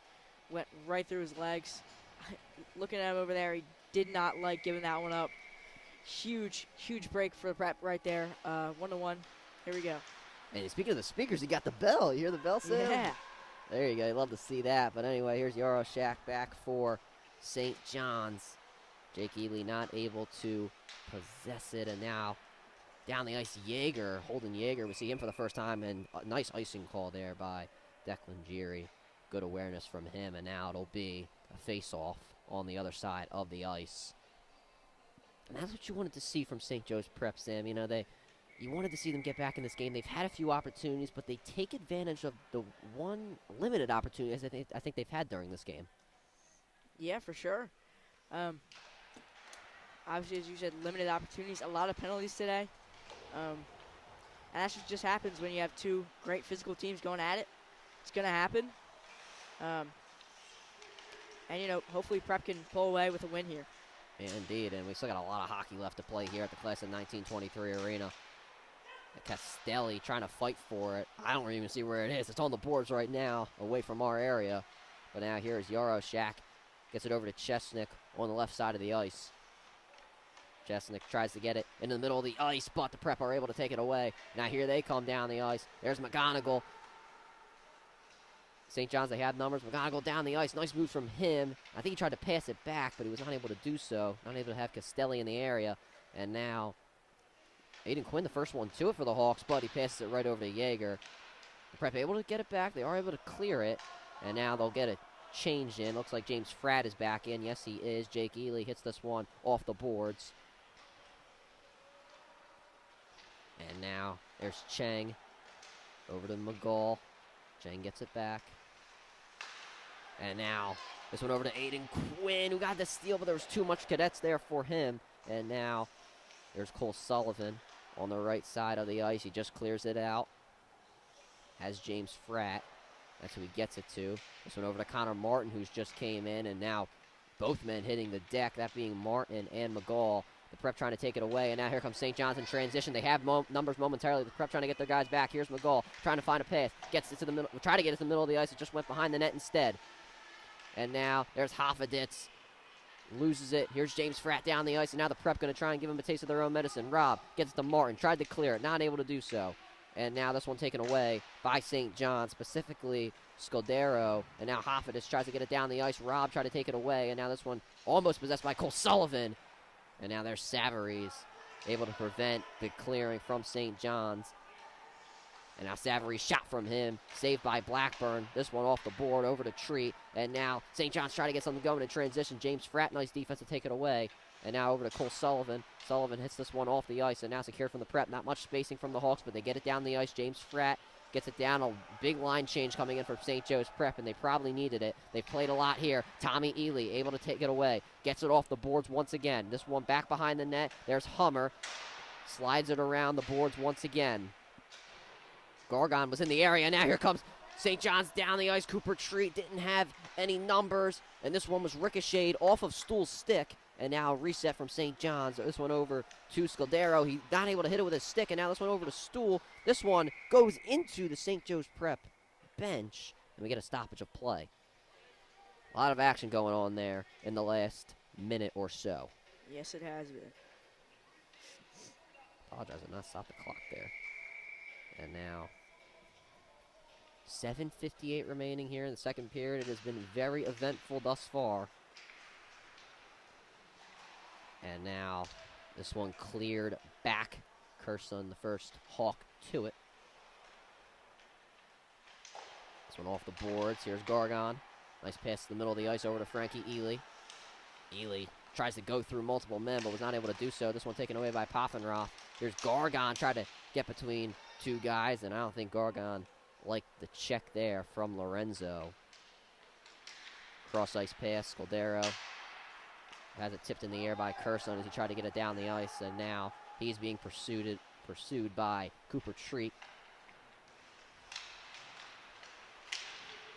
Went right through his legs. Looking at him over there, he did not like giving that one up. Huge break for the Prep right there. 1-1. Here we go. And speaking of the speakers, you got the bell. You hear the bell sound? Yeah. There you go. You love to see that. But anyway, here's Yaroshak back for St. John's. Jake Ely not able to possess it. And now Down the ice, Yeager, Holden Yeager. We see him for the first time, and a nice icing call there by Declan Geary. Good awareness from him, and now it'll be a face-off on the other side of the ice. And that's what you wanted to see from St. Joe's Prep, Sam. You wanted to see them get back in this game. They've had a few opportunities, but they take advantage of the one limited opportunity I think they've had during this game. Yeah, for sure. Obviously, as you said, limited opportunities, a lot of penalties today. And that just happens when you have two great physical teams going at it. It's going to happen. And, hopefully Prep can pull away with a win here. Indeed, and we still got a lot of hockey left to play here at the Class of 1923 arena. Castelli trying to fight for it. I don't even see where it is. It's on the boards right now, away from our area. But now here is Yaroshak. Gets it over to Chesnick on the left side of the ice. Chesnick tries to get it into the middle of the ice, but the Prep are able to take it away. Now here they come down the ice. There's McGonigal. St. John's, they have numbers. McGonigal down the ice. Nice move from him. I think he tried to pass it back, but he was not able to do so. Not able to have Castelli in the area. And now Aiden Quinn, the first one to it for the Hawks, but he passes it right over to Yeager. The Prep able to get it back. They are able to clear it. And now they'll get it changed in. Looks like James Fratt is back in. Yes, he is. Jake Ely hits this one off the boards. And now there's Cheng over to McGall. Cheng gets it back. And now this one over to Aiden Quinn, who got the steal, but there was too much Cadets there for him. And now there's Cole Sullivan on the right side of the ice. He just clears it out. Has James Fratt. That's who he gets it to. This one over to Connor Martin, who's just came in. And now both men hitting the deck, that being Martin and McGall. The Prep trying to take it away, and now here comes St. John's in transition. They have numbers momentarily. The Prep trying to get their guys back. Here's McGall trying to find a pass. Gets it to the middle. Try to get it to the middle of the ice. It just went behind the net instead. And now there's Hoffeditz. Loses it. Here's James Fratt down the ice, and now the Prep going to try and give him a taste of their own medicine. Rob gets it to Martin. Tried to clear it. Not able to do so. And now this one taken away by St. John, specifically Scudero. And now Hoffeditz tries to get it down the ice. Rob tried to take it away, and now this one almost possessed by Cole Sullivan. And now there's Savaries able to prevent the clearing from St. John's. And now Savaries shot from him, saved by Blackburn. This one off the board over to Treat. And now St. John's trying to get something going in transition. James Fratt, nice defense to take it away. And now over to Cole Sullivan. Sullivan hits this one off the ice and now secured from the Prep. Not much spacing from the Hawks, but they get it down the ice. James Fratt gets it down. A big line change coming in from St. Joe's Prep, and they probably needed it. They've played a lot here. Tommy Ely able to take it away. Gets it off the boards once again. This one back behind the net. There's Hummer. Slides it around the boards once again. Gargon was in the area. Now here comes St. John's down the ice. Cooper Treat didn't have any numbers, and this one was ricocheted off of Stuhl's stick. And now reset from St. John's. This one over to Scudero. He's not able to hit it with his stick. And now this one over to Stuhl. This one goes into the St. Joe's Prep bench. And we get a stoppage of play. A lot of action going on there in the last minute or so. Yes, it has been. Apologize, I did not stop the clock there. And now 7:58 remaining here in the second period. It has been very eventful thus far. And now this one cleared back. Curson, the first Hawk to it. This one off the boards. Here's Gargon. Nice pass to the middle of the ice over to Frankie Ely. Ely tries to go through multiple men, but was not able to do so. This one taken away by Poffenroth. Here's Gargon, tried to get between two guys, and I don't think Gargon liked the check there from Lorenzo. Cross ice pass, Scudero. Has it tipped in the air by Curson as he tried to get it down the ice, and now he's being pursued by Cooper Treat.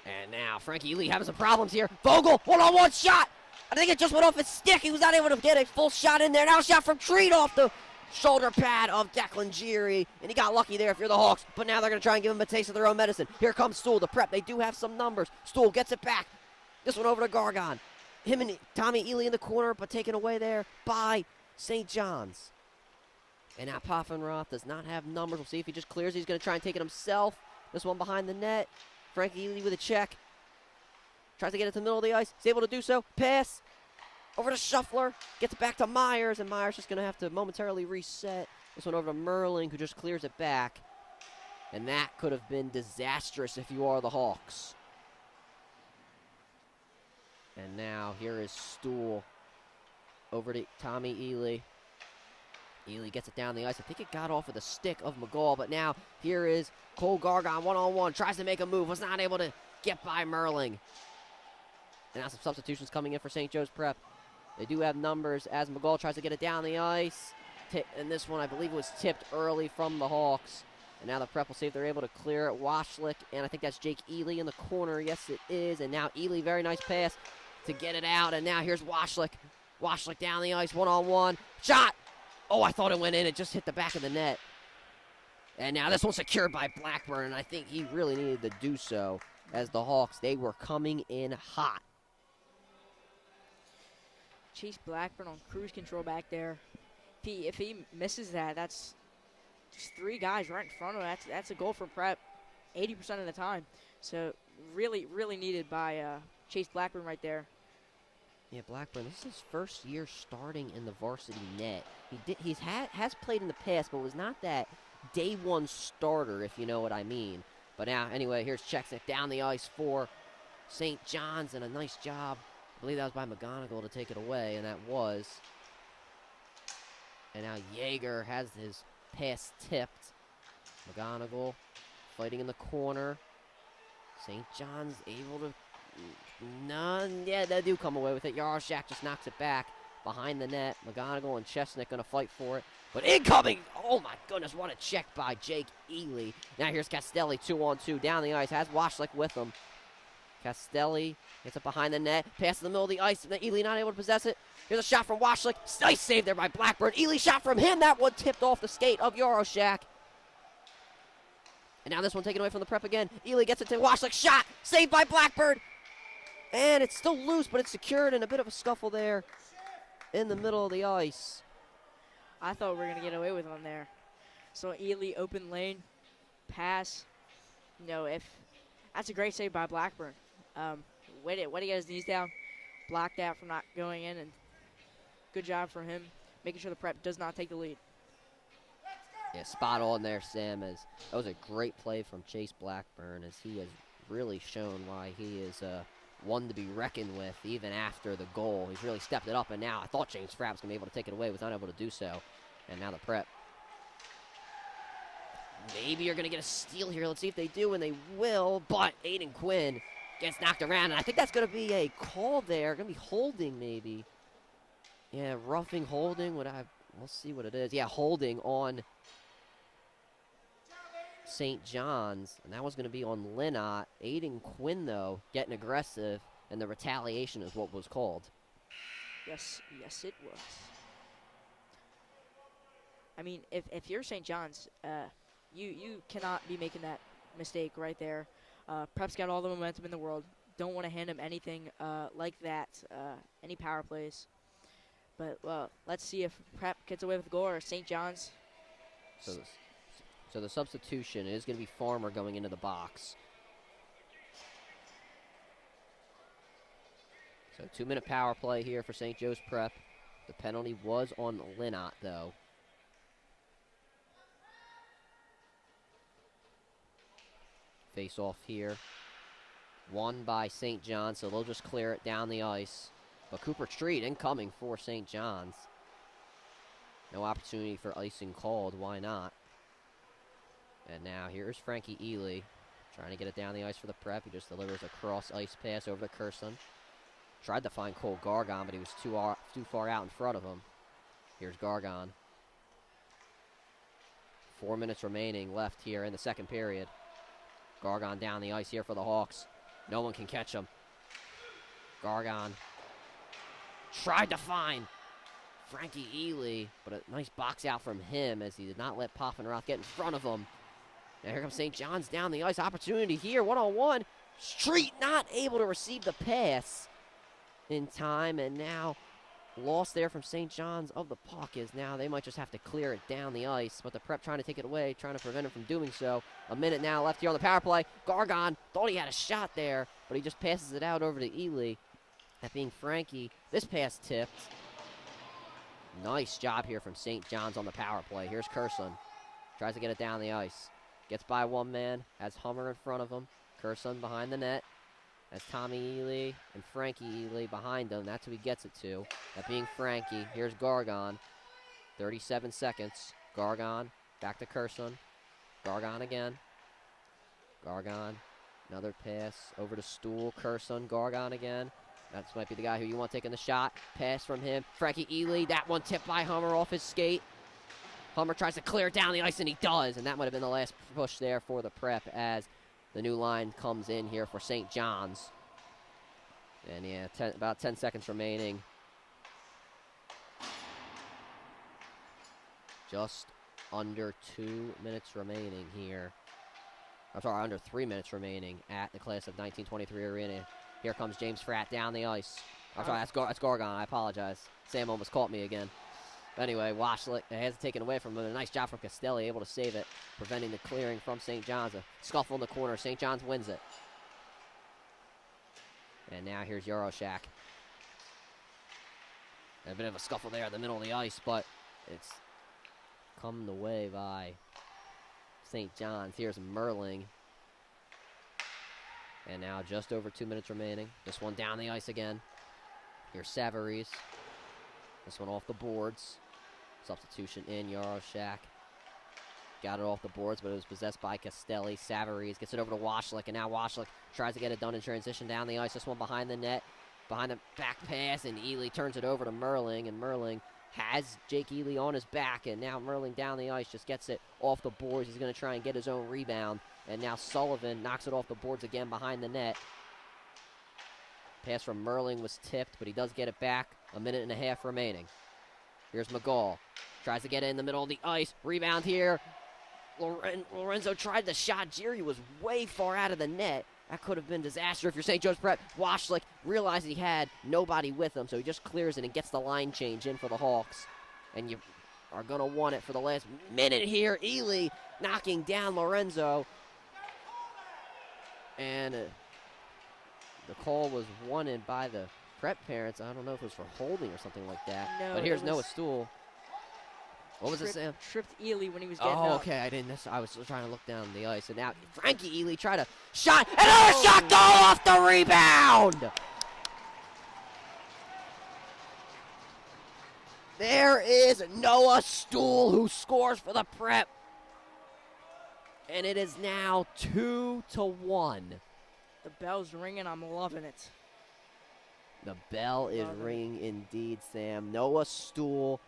And now Frankie Ely having some problems here. Vogel, one-on-one shot. I think it just went off his stick. He was not able to get a full shot in there. Now a shot from Treat off the shoulder pad of Declan Geary. And he got lucky there if you're the Hawks. But now they're going to try and give him a taste of their own medicine. Here comes Stuhl, the Prep. They do have some numbers. Stuhl gets it back. This one over to Gargon. Him and Tommy Ely in the corner, but taken away there by St. John's. And now Poffenroth does not have numbers. We'll see if he just clears. He's going to try and take it himself. This one behind the net. Frankie Ely with a check. Tries to get it to the middle of the ice. He's able to do so. Pass over to Shuffler. Gets it back to Myers, and Myers just going to have to momentarily reset This one over to Merling, who just clears it back. And that could have been disastrous if you are the Hawks. And now here is Stool over to Tommy Ely. Ely gets it down the ice. I think it got off of the stick of McGall, but now here is Cole Gargon one-on-one. Tries to make a move. Was not able to get by Merling. And now some substitutions coming in for St. Joe's Prep. They do have numbers as McGall tries to get it down the ice. And this one, I believe, was tipped early from the Hawks. And now the Prep will see if they're able to clear it. Washlick, and I think that's Jake Ely in the corner. Yes, it is. And now Ely, very nice pass to get it out. And now here's Washlick. Washlick down the ice, one-on-one. Shot! Oh, I thought it went in. It just hit the back of the net. And now this one's secured by Blackburn, and I think he really needed to do so as the Hawks, they were coming in hot. Chase Blackburn on cruise control back there. If he misses that, that's just 3 guys right in front of him. That's a goal for Prep 80% of the time. So really, really needed by Chase Blackburn right there. Yeah, Blackburn, this is his first year starting in the varsity net. He has played in the past, but was not that day one starter, if you know what I mean. But now, anyway, here's Cheksnick down the ice for St. John's, and a nice job. I believe that was by McGonigal to take it away, and that was. And now Yeager has his pass tipped. McGonigal fighting in the corner. St. John's able to. None. Yeah, they do come away with it. Yaroshak just knocks it back behind the net. McGonigal and Chesnick going to fight for it. But incoming! Oh my goodness, what a check by Jake Ely. Now here's Castelli 2-on-2 down the ice. Has Washlick with him. Castelli gets it behind the net. Pass in the middle of the ice. And Ely not able to possess it. Here's a shot from Washlick. Nice save there by Blackburn. Ely shot from him. That one tipped off the skate of Yaroshak. And now this one taken away from the Prep again. Ely gets it to Washlick. Shot! Saved by Blackburn. And it's still loose, but it's secured, and a bit of a scuffle there in the middle of the ice. I thought we were going to get away with one there. So Ely, open lane, pass. If that's a great save by Blackburn. Way to get his knees down, blocked out from not going in, and good job for him, making sure the Prep does not take the lead. Yeah, spot on there, Sam. That was a great play from Chase Blackburn, as he has really shown why he is one to be reckoned with even after the goal. He's really stepped it up, and now I thought James Frapp was going to be able to take it away, was not able to do so. And now the Prep. Maybe you're going to get a steal here. Let's see if they do, and they will. But Aiden Quinn gets knocked around, and I think that's going to be a call there. Going to be holding, maybe. Yeah, roughing, holding. We'll see what it is. Yeah, holding on St. John's, and that was going to be on Linnott. Aiden Quinn, though, getting aggressive, and the retaliation is what was called. Yes, it was. I mean, if you're St. John's, you cannot be making that mistake right there. Prep's got all the momentum in the world. Don't want to hand him anything like that, any power plays. But, well, let's see if Prep gets away with the goal or St. John's. So the substitution is going to be Farmer going into the box. So 2-minute power play here for St. Joe's Prep. The penalty was on Linnott, though. Face off here. Won by St. John's, so they'll just clear it down the ice. But Cooper Street incoming for St. John's. No opportunity for icing called. Why not? And now here's Frankie Ely trying to get it down the ice for the Prep. He just delivers a cross ice pass over to Curson. Tried to find Cole Gargon, but he was too far out in front of him. Here's Gargon. 4 minutes remaining left here in the second period. Gargon down the ice here for the Hawks. No one can catch him. Gargon tried to find Frankie Ely, but a nice box out from him as he did not let Poffenroth get in front of him. Now here comes St. John's down the ice. Opportunity here, one-on-one. Street not able to receive the pass in time, and now loss there from St. John's of the puck is now they might just have to clear it down the ice, but the Prep trying to take it away, trying to prevent him from doing so. A minute now left here on the power play. Gargon thought he had a shot there, but he just passes it out over to Ely. That being Frankie. This pass tipped. Nice job here from St. John's on the power play. Here's Curson. Tries to get it down the ice. Gets by one man. Has Hummer in front of him. Curson behind the net. Has Tommy Ely and Frankie Ely behind him. That's who he gets it to. That being Frankie. Here's Gargon. 37 seconds. Gargon. Back to Curson. Gargon again. Gargon. Another pass over to Stool. Curson. Gargon again. That might be the guy who you want taking the shot. Pass from him. Frankie Ely. That one tipped by Hummer off his skate. Hummer tries to clear it down the ice, and he does. And that might have been the last push there for the Prep as the new line comes in here for St. John's. And yeah, about 10 seconds remaining. Just under 2 minutes remaining here. I'm sorry, under 3 minutes remaining at the Class of 1923 Arena. Here comes James Fratt down the ice. I'm sorry, that's Gargon. I apologize. Sam almost caught me again. Anyway, Washlick has it taken away from him. A nice job from Castelli, able to save it, preventing the clearing from St. John's. A scuffle in the corner. St. John's wins it. And now here's Yaroshak. A bit of a scuffle there in the middle of the ice, but it's come the way by St. John's. Here's Merling. And now just over 2 minutes remaining. This one down the ice again. Here's Savarese. This one off the boards. Substitution in, Yaroshak. Got it off the boards, but it was possessed by Castelli. Savarese gets it over to Washlick, and now Washlick tries to get it done in transition down the ice. This one behind the net, behind the back pass, and Ely turns it over to Merling, and Merling has Jake Ely on his back, and now Merling down the ice just gets it off the boards. He's going to try and get his own rebound, and now Sullivan knocks it off the boards again behind the net. Pass from Merling was tipped, but he does get it back. A minute and a half remaining. Here's McGall. Tries to get it in the middle of the ice. Rebound here. Lorenzo tried the shot. Jerry was way far out of the net. That could have been disaster if you're St. Joe's Prep. Washlick realized he had nobody with him, so he just clears it and gets the line change in for the Hawks. And you are going to want it for the last minute here. Ely knocking down Lorenzo. And the call was wanted by the Prep parents. I don't know if it was for holding or something like that. No, but here's Noah Stool. What was it, Sam? Tripped Ely when he was getting up. up. Okay, I was trying to look down the ice, and now Frankie Ely tried to shot. Another shot goal off the rebound! There is Noah Stool who scores for the Prep. And it is now 2-1. The bell's ringing. I'm loving it. The bell is ringing indeed, Sam. Noah Stool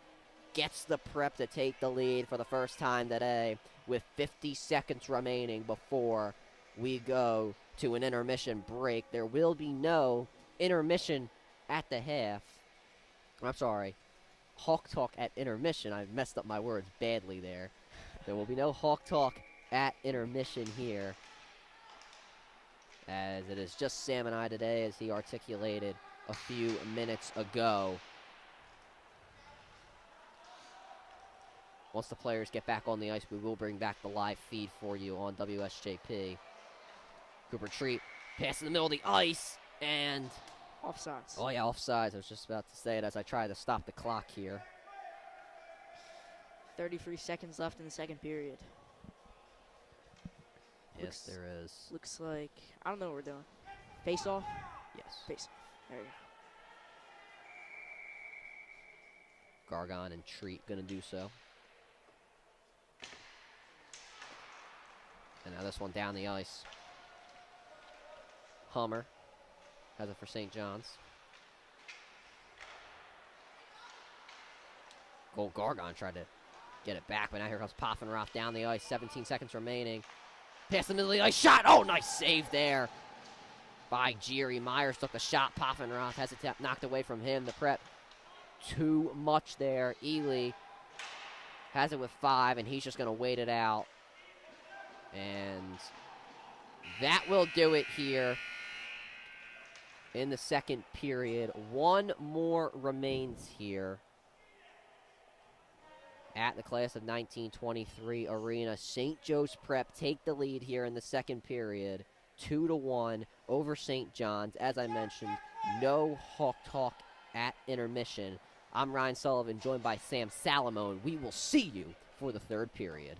gets the Prep to take the lead for the first time today with 50 seconds remaining before we go to an intermission break. There will be no intermission at the half. I'm sorry, Hawk Talk at intermission. I messed up my words badly there. There will be no Hawk Talk at intermission here, as it is just Sam and I today, as he articulated a few minutes ago. Once the players get back on the ice, we will bring back the live feed for you on WSJP. Cooper Treat, pass in the middle of the ice, and offsides. Oh, yeah, offsides. I was just about to say it as I try to stop the clock here. 33 seconds left in the second period. Yes, there is. Looks like, I don't know what we're doing. Face off? Yes. Face off. There you go. Gargon and Treat going to do so. And now this one down the ice. Hummer has it for St. John's. Gold Gargon tried to get it back, but now here comes Poffenroth down the ice. 17 seconds remaining. Pass the middle of the ice. Shot! Oh, nice save there by Jerry. Myers took the shot. Poffenroth has it knocked away from him. The Prep too much there. Ely has it with 5, and he's just going to wait it out. And that will do it here in the second period. One more remains here at the Class of 1923 Arena. St. Joe's Prep take the lead here in the second period, 2-1 over St. John's. As I mentioned, no Hawk Talk at intermission. I'm Ryan Sullivan, joined by Sam Salamone. We will see you for the third period.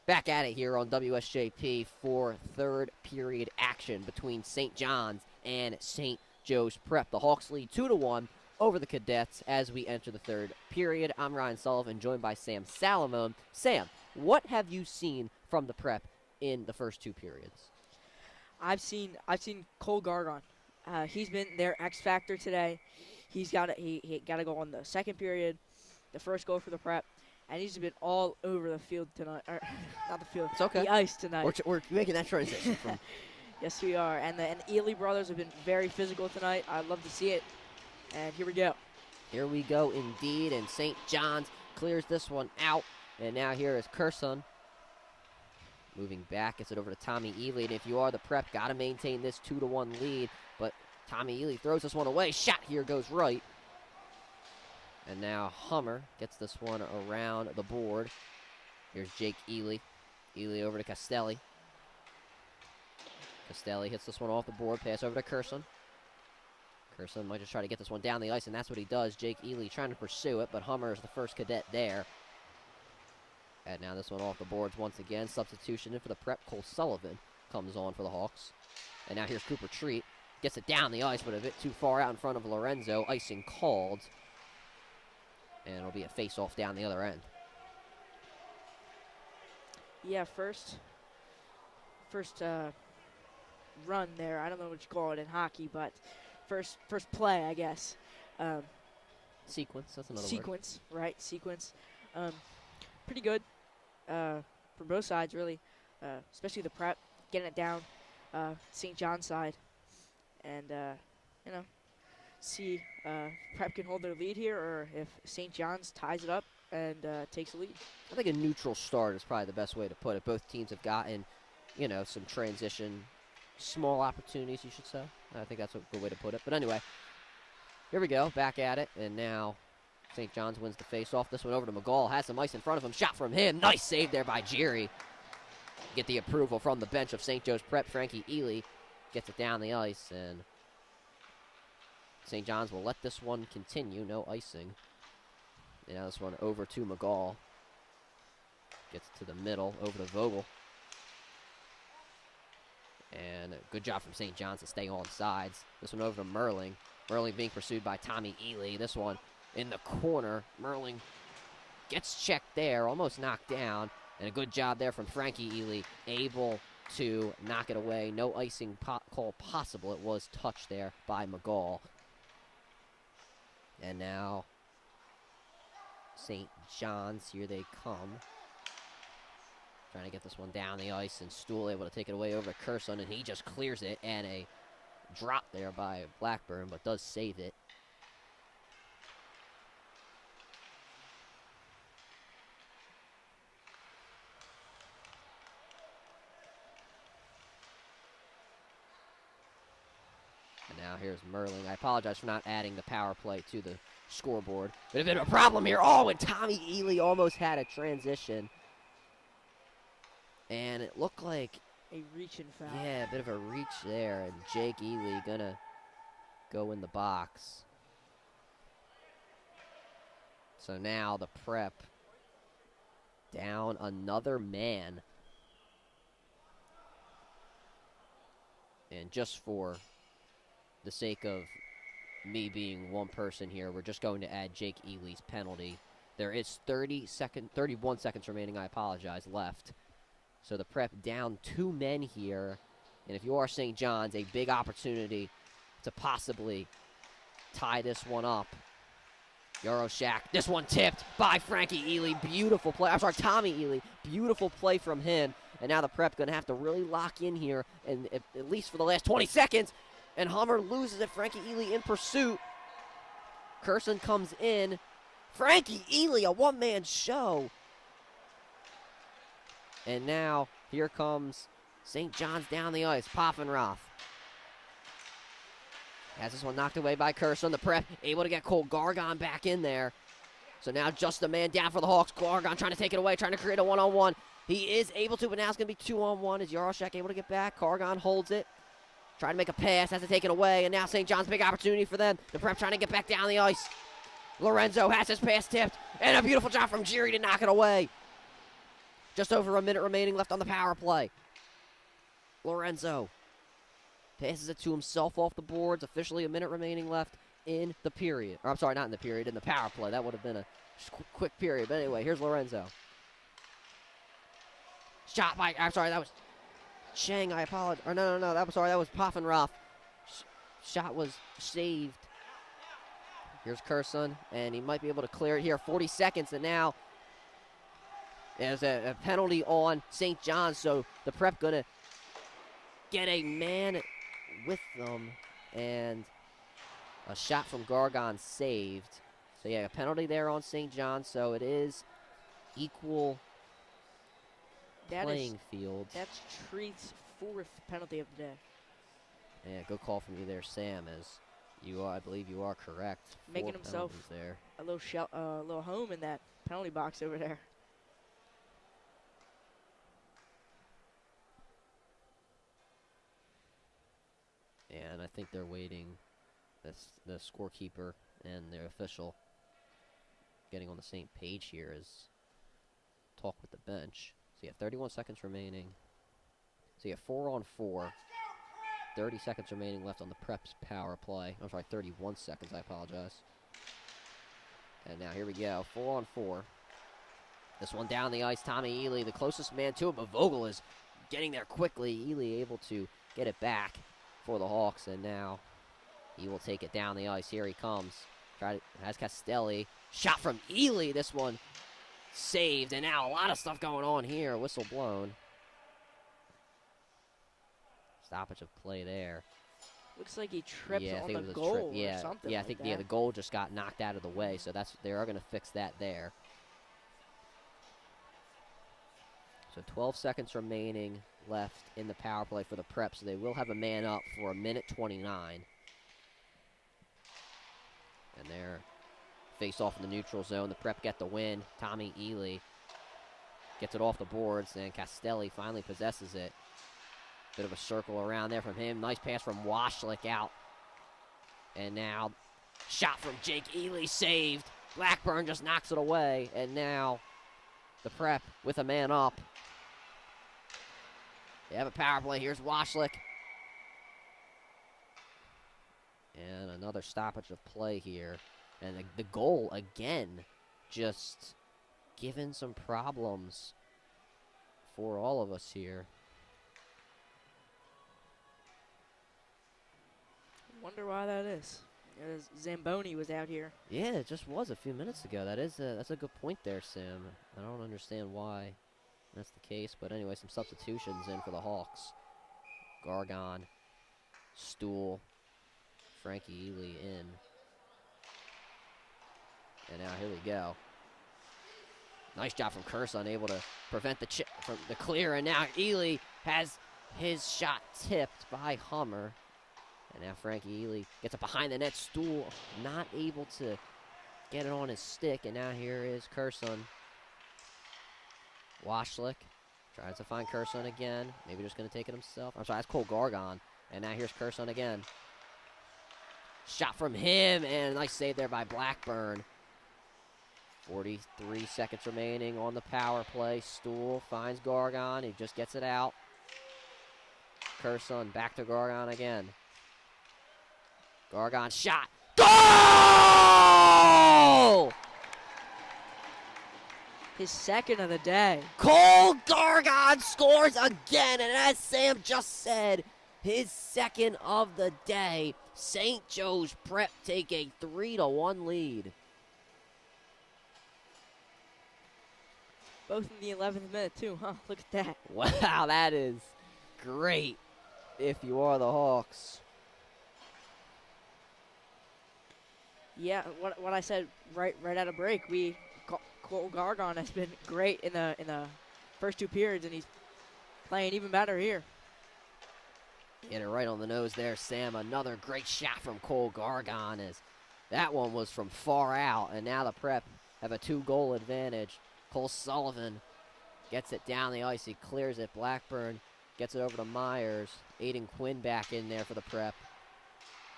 Back at it here on WSJP for third period action between St. John's and St. Joe's Prep. The Hawks lead 2-1 over the Cadets as we enter the third period. I'm Ryan Sullivan, joined by Sam Salamone. Sam, what have you seen from the Prep in the first two periods? I've seen Cole Gargon. He's been their X factor today. He got to go on the second period, the first goal for the Prep. And he's been all over the field tonight. Or, not the field. It's okay. The ice tonight. We're making that transition from. Yes, we are. And the Ely brothers have been very physical tonight. I'd love to see it. And here we go. Here we go indeed. And St. John's clears this one out. And now here is Curson. Moving back, gets it over to Tommy Ely. And if you are the Prep, got to maintain this 2-1 lead. But Tommy Ely throws this one away. Shot here goes right. And now Hummer gets this one around the board. Here's Jake Ely. Ely over to Castelli. Castelli hits this one off the board. Pass over to Curson. Curson might just try to get this one down the ice, and that's what he does. Jake Ely trying to pursue it, but Hummer is the first cadet there. And now this one off the boards once again. Substitution in for the Prep. Cole Sullivan comes on for the Hawks. And now here's Cooper Treat. Gets it down the ice, but a bit too far out in front of Lorenzo. Icing called. And it'll be a face-off down the other end. Yeah, first run there. I don't know what you call it in hockey, but first play, I guess. Sequence, that's another word. Sequence, right, sequence. Pretty good for both sides, really, especially the Prep, getting it down St. John's side. And, see if Prep can hold their lead here or if St. John's ties it up and takes the lead. I think a neutral start is probably the best way to put it. Both teams have gotten, some transition, small opportunities, you should say. I think that's a good way to put it. But anyway, here we go, back at it. And now St. John's wins the face-off. This one over to McGall. Has some ice in front of him. Shot from him. Nice save there by Geary. Get the approval from the bench of St. Joe's Prep. Frankie Ely gets it down the ice, and St. John's will let this one continue. No icing. And now this one over to McGall. Gets to the middle, over to Vogel. And a good job from St. John's to stay on sides. This one over to Merling. Merling being pursued by Tommy Ely. This one in the corner. Merling gets checked there, almost knocked down. And a good job there from Frankie Ely, able to knock it away. No icing call possible. It was touched there by McGall. And now St. John's, here they come. Trying to get this one down the ice, and Stuhl able to take it away over to Curson, and he just clears it, and a drop there by Blackburn, but does save it. And now here's Merling. I apologize for not adding the power play to the scoreboard. But a bit of a problem here. Oh, and Tommy Ely almost had a transition. And it looked like a reaching foul. Yeah, a bit of a reach there. And Jake Ely gonna go in the box. So now the Prep down another man. And just for the sake of me being one person here, we're just going to add Jake Ely's penalty. There is 31 seconds remaining, I apologize, left. So the Prep down 2 men here. And if you are St. John's, a big opportunity to possibly tie this one up. Yaroshak, this one tipped by Frankie Ely. Beautiful play. I'm sorry, Tommy Ely. Beautiful play from him. And now the Prep going to have to really lock in here, and at least for the last 20 seconds. And Hummer loses it. Frankie Ely in pursuit. Curson comes in. Frankie Ely, a one-man show. And now here comes St. John's down the ice. Poffenroth has this one knocked away by Curson. The Prep able to get Cole Gargon back in there. So now just a man down for the Hawks. Gargon trying to take it away, trying to create a one-on-one. He is able to, but now it's going to be 2-on-1. Is Yaroshak able to get back? Gargon holds it. Trying to make a pass, has to take it away, and now St. John's big opportunity for them. The Prep trying to get back down the ice. Lorenzo has his pass tipped, and a beautiful job from Geary to knock it away. Just over a minute remaining left on the power play. Lorenzo passes it to himself off the boards. Officially a minute remaining left in the period. Or I'm sorry, not in the period, in the power play. That would have been a quick period. But anyway, here's Lorenzo. Shot by, I'm sorry, that was Chang, I apologize. Or no, that was Poffenroth. Shot was saved. Here's Curson, and he might be able to clear it here. 40 seconds, and now there's a penalty on St. John's, so the Prep going to get a man with them, and a shot from Gargon saved. So, yeah, a penalty there on St. John's, so it is equal playing field. That's Treat's 4th penalty of the day. Yeah, good call from you there, Sam, as you are, I believe you are correct. Making himself there. a little home in that penalty box over there. Yeah, and I think they're waiting, the scorekeeper and their official getting on the same page here as talk with the bench. So you have 31 seconds remaining. So you have 4-on-4. 30 seconds remaining left on the Prep's power play. I'm sorry, 31 seconds, I apologize. And now here we go, 4-on-4. This one down the ice, Tommy Ely, the closest man to it, but Vogel is getting there quickly. Ely able to get it back for the Hawks, and now he will take it down the ice. Here he comes. Has Castelli. Shot from Ely, this one saved, and now a lot of stuff going on here. Whistle blown. Stoppage of play there. Looks like he tripped on the goal or something. Yeah, I think the goal just got knocked out of the way, so they are going to fix that there. So 12 seconds remaining left in the power play for the Prep, so they will have a man up for a minute 29. And they're face off in the neutral zone. The Prep get the win. Tommy Ely gets it off the boards, and Castelli finally possesses it. Bit of a circle around there from him. Nice pass from Washlick out. And now, shot from Jake Ely saved. Blackburn just knocks it away. And now, the Prep with a man up. They have a power play. Here's Washlick. And another stoppage of play here. And the goal, again, just giving some problems for all of us here. Wonder why that is. Zamboni was out here. Yeah, it just was a few minutes ago. That's a good point there, Sam. I don't understand why that's the case, but anyway, some substitutions in for the Hawks. Gargon, Stool, Frankie Ely in. And now here we go. Nice job from Curson, able to prevent the chip from the clear, and now Ely has his shot tipped by Hummer. And now Frankie Ely gets it behind the net. Stool not able to get it on his stick. And now here is Curson. Washlick tries to find Curson again. Maybe just going to take it himself. I'm sorry, that's Cole Gargon. And now here's Curson again. Shot from him, and a nice save there by Blackburn. 43 seconds remaining on the power play. Stool finds Gargon. He just gets it out. Curson back to Gargon again. Gargon shot. Goal! His second of the day. Cole Gargon scores again, and as Sam just said, his second of the day. St. Joe's Prep take a 3-1 lead. Both in the 11th minute, too, huh? Look at that. Wow, that is great if you are the Hawks. Yeah, what I said right out of break. Cole Gargon has been great in the first 2 periods, and he's playing even better here. Get it right on the nose there, Sam. Another great shot from Cole Gargon, as that one was from far out, and now the Prep have a 2-goal advantage. Cole Sullivan gets it down the ice. He clears it. Blackburn gets it over to Myers. Aiden Quinn back in there for the Prep.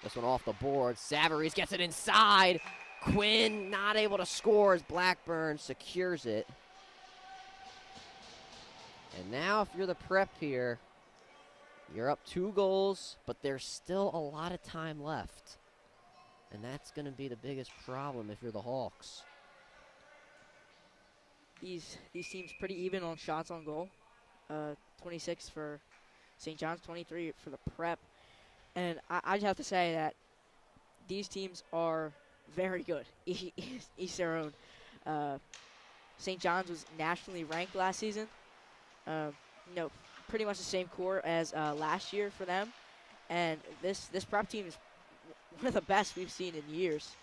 This one off the board. Savarese gets it inside. Quinn not able to score as Blackburn secures it. And now if you're the prep here, you're up 2 goals, but there's still a lot of time left. And that's going to be the biggest problem if you're the Hawks. These teams pretty even on shots on goal. 26 for St. John's, 23 for the prep. And I'd have to say that these teams are very good, each their own. St. John's was nationally ranked last season. Pretty much the same core as last year for them. And this prep team is one of the best we've seen in years.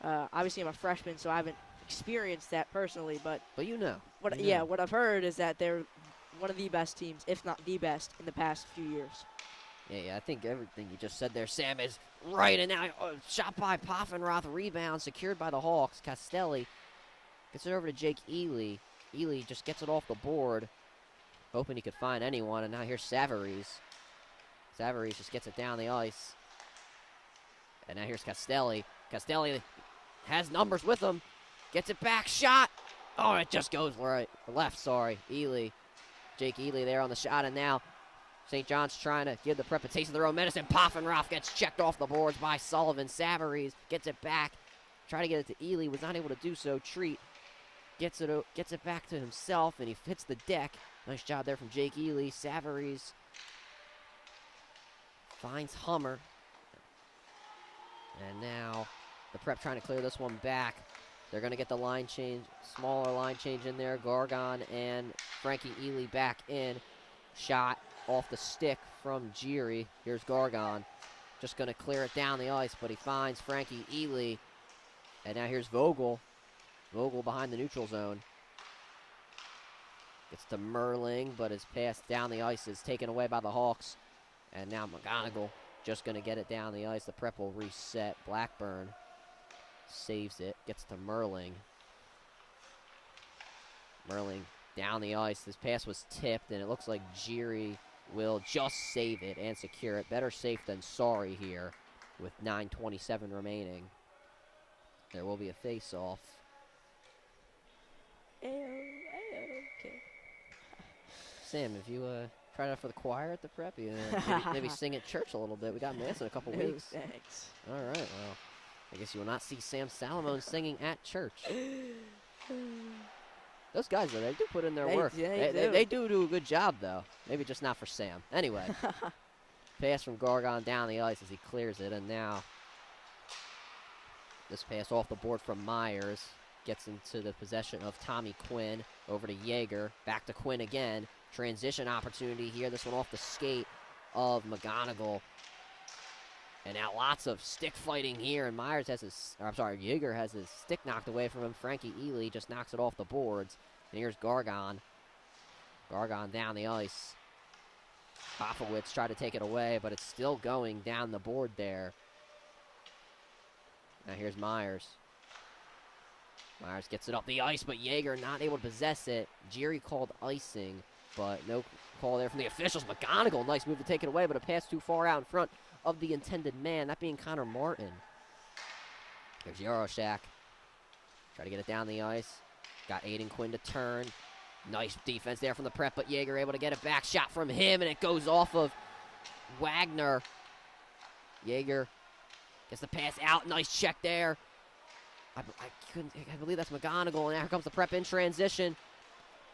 Obviously, I'm a freshman, so I haven't experienced that personally. But you know. What I've heard is that they're one of the best teams, if not the best, in the past few years. Yeah, I think everything you just said there, Sam, is right. And now shot by Poffenroth, rebound secured by the Hawks. Castelli gets it over to Jake Ely. Ely just gets it off the board, hoping he could find anyone. And now here's Savarese. Savarese just gets it down the ice. And now here's Castelli. Castelli has numbers with him. Gets it back, shot. Oh, it just goes left, sorry. Ely. Jake Ely there on the shot, and now St. John's trying to give the prep a taste of their own medicine. Poffenroth gets checked off the boards by Sullivan. Savarese gets it back. Try to get it to Ely, was not able to do so. Treat gets it back to himself, and he hits the deck. Nice job there from Jake Ely. Savarese finds Hummer. And now the prep trying to clear this one back. They're going to get the line change, smaller line change in there. Gargon and Frankie Ely back in. Shot off the stick from Geary. Here's Gargon. Just going to clear it down the ice, but he finds Frankie Ely. And now here's Vogel. Vogel behind the neutral zone. Gets to Merling, but his pass down the ice is taken away by the Hawks. And now McGonigal just going to get it down the ice. The prep will reset. Blackburn saves it. Gets to Merling. Merling down the ice. This pass was tipped, and it looks like Geary will just save it and secure it. Better safe than sorry here with 9:27 remaining. There will be a face-off. Okay. Sam, have you tried out for the choir at the prep? You maybe sing at church a little bit. We got Mass in a couple weeks. Thanks. All right, well, I guess you will not see Sam Salamone singing at church. Those guys, though, they do put in their work. They do a good job, though. Maybe just not for Sam. Anyway, pass from Gargon down the ice as he clears it, and now this pass off the board from Myers gets into the possession of Tommy Quinn. Over to Yeager. Back to Quinn again. Transition opportunity here. This one off the skate of McGonigal. And now lots of stick fighting here, and Yeager has his stick knocked away from him. Frankie Ely just knocks it off the boards. And here's Gargon. Gargon down the ice. Hoffowitz tried to take it away, but it's still going down the board there. Now here's Myers. Myers gets it up the ice, but Yeager not able to possess it. Geary called icing, but no call there from the officials. McGonigal, nice move to take it away, but a pass too far out in front of the intended man, that being Connor Martin. There's Yaroshak. Try to get it down the ice. Got Aiden Quinn to turn. Nice defense there from the prep, but Yeager able to get it back. Shot from him, and it goes off of Wagner. Yeager gets the pass out. Nice check there. I believe that's McGonigal, and now here comes the prep in transition.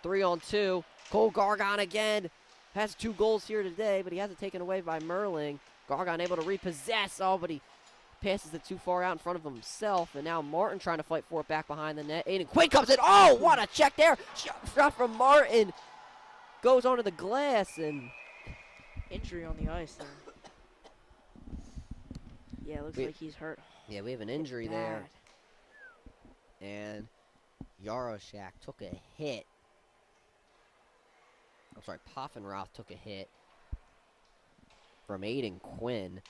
3-on-2. Cole Gargon again. Has 2 goals here today, but he has it taken away by Merling. Gargon able to repossess. Oh, but he passes it too far out in front of himself. And now Martin trying to fight for it back behind the net. Aiden Quinn comes in. Oh, what a check there. Shot from Martin. Goes onto the glass, and Injury on the ice there. Yeah, it looks like he's hurt. Yeah, we have an injury there. And Yaroshak took a hit. I'm sorry, Poffenroth took a hit from Aiden Quinn.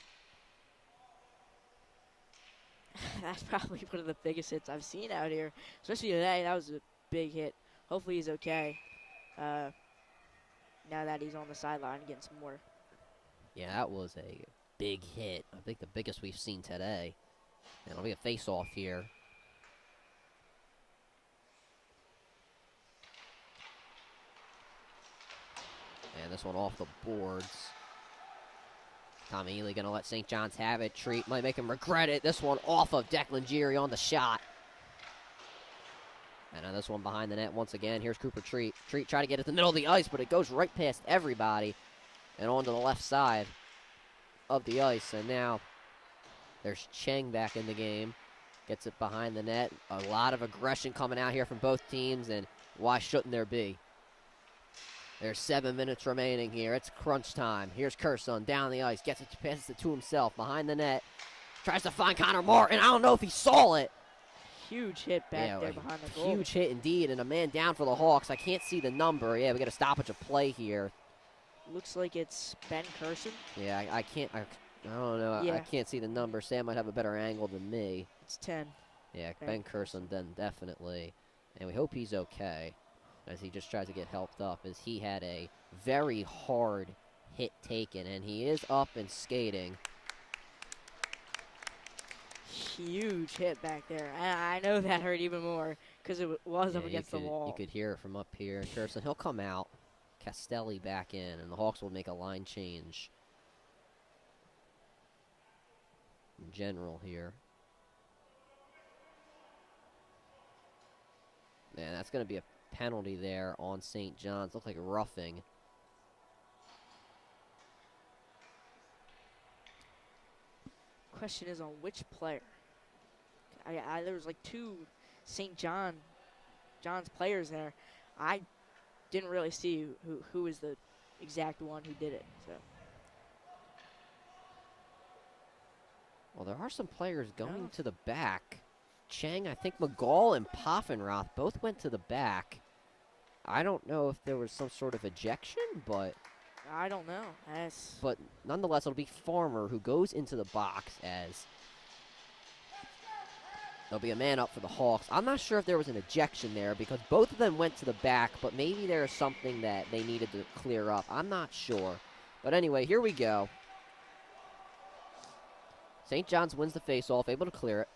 That's probably one of the biggest hits I've seen out here. Especially today, that was a big hit. Hopefully he's okay. Now that he's on the sideline getting some more. Yeah, that was a big hit. I think the biggest we've seen today. And it'll be a face-off here. this one off the boards. Tommy Ely going to let St. John's have it. Treat might make him regret it. This one off of Declan Geary on the shot. And now this one behind the net once again. Here's Cooper Treat. Treat try to get it to the middle of the ice, but it goes right past everybody and onto the left side of the ice. And now there's Cheng back in the game. Gets it behind the net. A lot of aggression coming out here from both teams, and why shouldn't there be? There's 7 minutes remaining here. It's crunch time. Here's Curson down the ice. Gets it, passes it to himself behind the net. Tries to find Connor Martin. I don't know if he saw it. Huge hit back there behind the goal. Huge hit indeed, and a man down for the Hawks. I can't see the number. Yeah, we got a stoppage of play here. Looks like it's Ben Curson. Yeah, I can't. I don't know. Yeah. I can't see the number. Sam might have a better angle than me. It's 10. Yeah, Ben Curson then definitely. And we hope he's okay as he just tries to get helped up, as he had a very hard hit taken, and he is up and skating. Huge hit back there. I know that hurt even more because it was up against the wall. You could hear it from up here. And Curson, he'll come out. Castelli back in, and the Hawks will make a line change in general here. Yeah, that's going to be a penalty there on St. John's. Looks like roughing. Question is on which player. There was like two St. John's players there. I didn't really see who is the exact one who did it. So. Well, there are some players going to the back. Cheng, I think McGall and Poffenroth both went to the back. I don't know if there was some sort of ejection, but I don't know. But nonetheless, it'll be Farmer who goes into the box, as there'll be a man up for the Hawks. I'm not sure if there was an ejection there because both of them went to the back, but maybe there's something that they needed to clear up. I'm not sure. But anyway, here we go. St. John's wins the faceoff, able to clear it.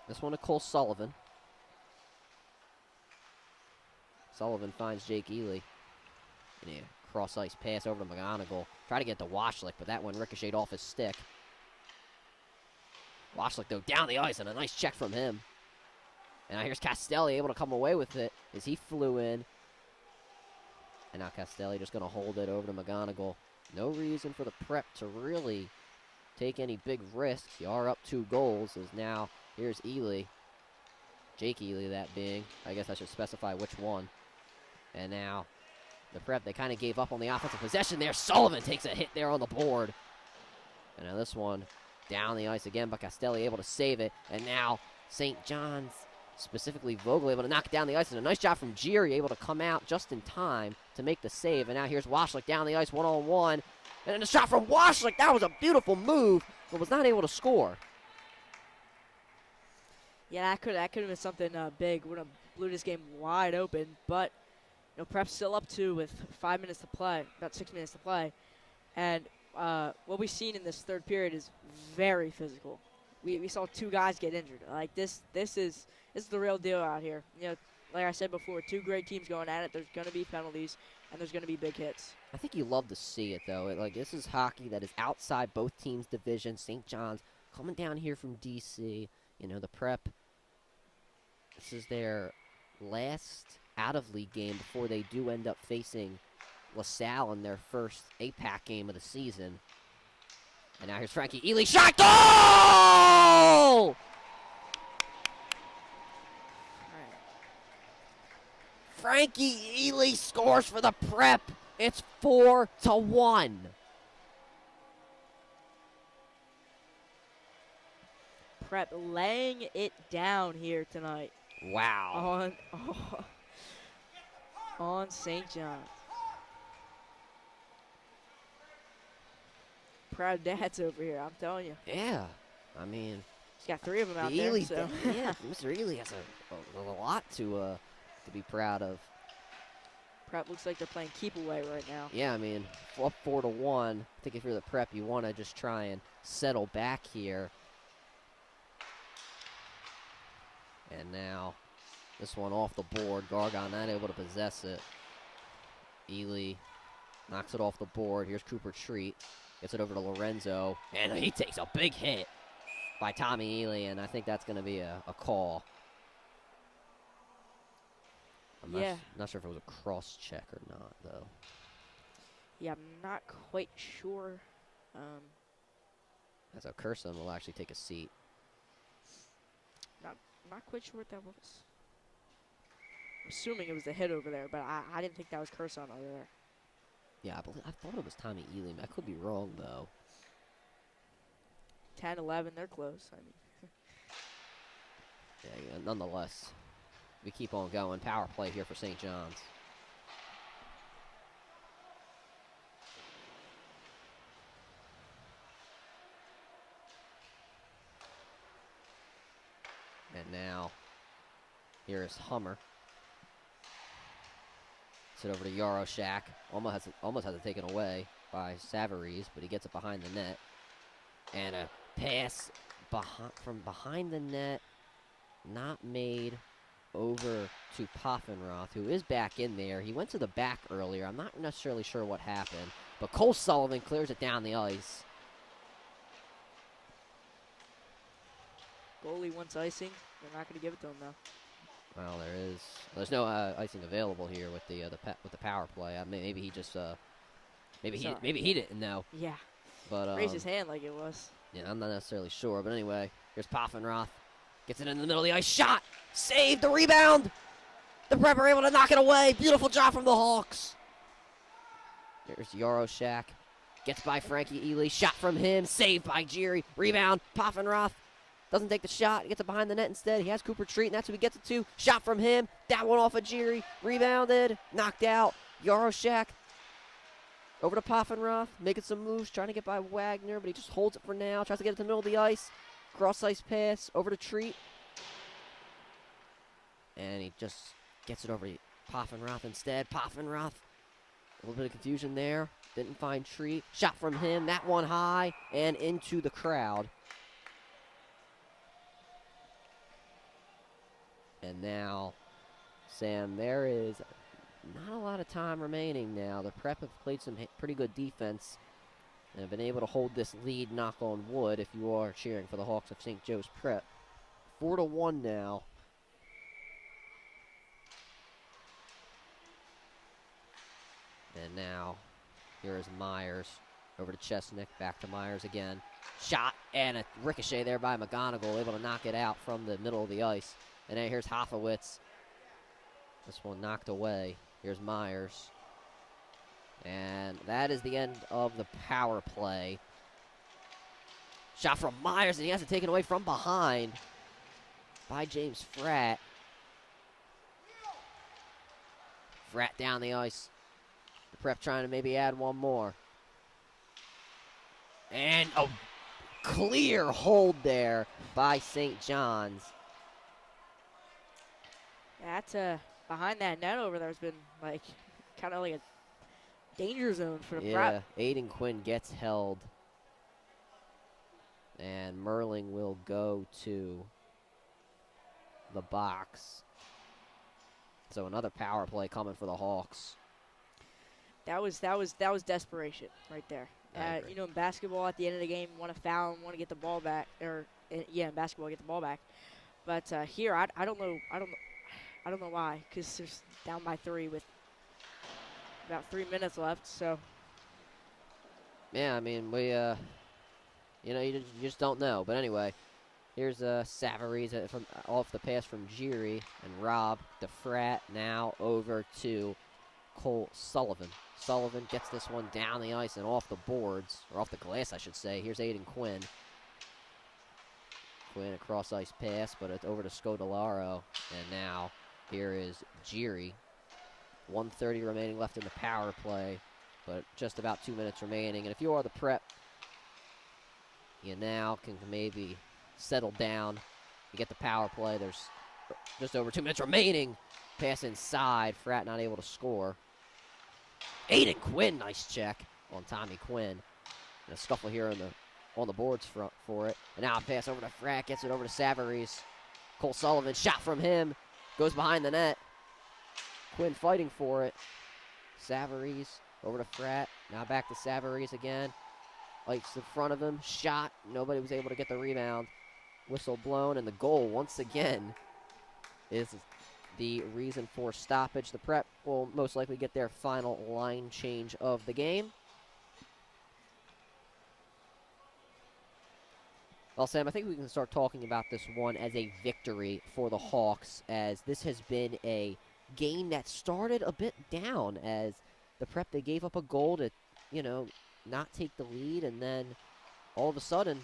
This one to Cole Sullivan. Sullivan finds Jake Ely. Yeah, cross-ice pass over to McGonigal. Try to get to Washlick, but that one ricocheted off his stick. Washlick, though, down the ice, and a nice check from him. And now here's Castelli able to come away with it as he flew in. And now Castelli just going to hold it over to McGonigal. No reason for the Prep to really take any big risks. You are up 2 goals, as now here's Ely. Jake Ely, that being. I guess I should specify which one. And now the Prep, they kind of gave up on the offensive possession there. Sullivan takes a hit there on the board. And now this one down the ice again, but Castelli able to save it. And now St. John's, specifically Vogel, able to knock it down the ice. And a nice job from Geary, able to come out just in time to make the save. And now here's Washlick down the ice, one-on-one. And then a shot from Washlick. That was a beautiful move, but was not able to score. Yeah, that could have been something big. Would have blew this game wide open, but Prep's still up 2 with 5 minutes to play, about 6 minutes to play. And what we've seen in this third period is very physical. We saw 2 guys get injured. Like this is the real deal out here. Like I said before, 2 great teams going at it. There's going to be penalties, and there's going to be big hits. I think you love to see it, though. This is hockey that is outside both teams' division. St. John's coming down here from D.C. The Prep, this is their last out-of-league game before they do end up facing LaSalle in their first APAC game of the season. And now here's Frankie Ely. Shot goal! Frankie Ely scores for the Prep. It's 4-1. Prep laying it down here tonight. Wow. On St. John's. Proud dads over here, I'm telling you. Yeah. I mean, he's got 3 of them out Ely, there. So. Yeah, Mr. Ely has a lot to be proud of. Prep looks like they're playing keep away right now. Yeah, I mean, up 4-1. I think if you're the Prep, you want to just try and settle back here. And now this one off the board. Gargon not able to possess it. Ely Knocks it off the board. Here's Cooper Treat. Gets it over to Lorenzo. And he takes a big hit by Tommy Ely, and I think that's going to be a call. I'm not sure if it was a cross check or not, though. Yeah, I'm not quite sure. So Curson will actually take a seat. Not quite sure what that was. I'm assuming it was a hit over there, but I didn't think that was Curson over there. Yeah, I thought it was Tommy Ely. I could be wrong, though. 10-11, they're close. I mean, yeah, nonetheless, we keep on going. Power play here for St. John's. And now, here is Hummer. Sit over to Yaroshak. Almost has it taken away by Savarese, but he gets it behind the net. And a pass from behind the net, not made, over to Poffenroth, who is back in there. He went to the back earlier. I'm not necessarily sure what happened, but Cole Sullivan clears it down the ice. Goalie wants icing. They're not going to give it to him, though. Well, there's no icing available here with the power play. Maybe he just maybe he didn't know. Yeah. But raised his hand like it was. Yeah, I'm not necessarily sure. But anyway, here's Poffenroth. Gets it in the middle of the ice. Shot. Saved. The rebound. The Prep are able to knock it away. Beautiful job from the Hawks. Here's Yaroshak. Gets by Frankie Ely. Shot from him. Saved by Jiri. Rebound. Poffenroth. Doesn't take the shot. He gets it behind the net instead. He has Cooper Treat, and that's who he gets it to. Shot from him. That one off of Jiri. Rebounded. Knocked out. Yaroshak. Over to Poffenroth. Making some moves. Trying to get by Wagner, but he just holds it for now. Tries to get it to the middle of the ice. Cross-ice pass. Over to Treat. And he just gets it over to Poffenroth instead. Poffenroth. A little bit of confusion there. Didn't find Treat. Shot from him. That one high and into the crowd. And now, Sam, there is not a lot of time remaining now. The Prep have played some pretty good defense and have been able to hold this lead, knock on wood, if you are cheering for the Hawks of St. Joe's Prep. 4-1 now. And now, here is Myers. Over to Chesnick, back to Myers again. Shot and a ricochet there by McGonigal, able to knock it out from the middle of the ice. And then here's Hoffowitz. This one knocked away. Here's Myers. And that is the end of the power play. Shot from Myers, and he has it taken away from behind by James Fratt. Fratt down the ice. The Prep trying to maybe add one more. And a clear hold there by St. John's. That's behind that net over there has been like kind of like a danger zone for the Prep. Yeah, Aiden Quinn gets held. And Merling will go to the box. So another power play coming for the Hawks. That was desperation right there. You know, in basketball, at the end of the game, want to foul and want to get the ball back, in basketball, get the ball back. But here, I don't know why, because they're down by 3 with about 3 minutes left. So. Yeah, I mean, you just don't know. But anyway, here's Savarese from off the pass from Jiri and Rob DeFrat. Now over to Cole Sullivan. Sullivan gets this one down the ice and off the boards, or off the glass, I should say. Here's Aiden Quinn. Quinn, a cross-ice pass, but it's over to Scodolaro. And now here is Jiri. 1:30 remaining left in the power play, but just about 2 minutes remaining. And if you are the Prep, you now can maybe settle down. You get the power play. There's just over 2 minutes remaining. Pass inside. Fratt not able to score. Aiden Quinn, nice check on Tommy Quinn. And a scuffle here on the boards front for it. And now a pass over to Fratt. Gets it over to Savarese. Cole Sullivan, shot from him. Goes behind the net. Quinn fighting for it. Savarese Over to Frat. Now back to Savarese again. Ice in front of him. Shot. Nobody was able to get the rebound. Whistle blown, and the goal once again is the reason for stoppage. The Prep will most likely get their final line change of the game. Well, Sam, I think we can start talking about this one as a victory for the Hawks, as this has been a game that started a bit down, as the Prep, they gave up a goal to, not take the lead, and then all of a sudden,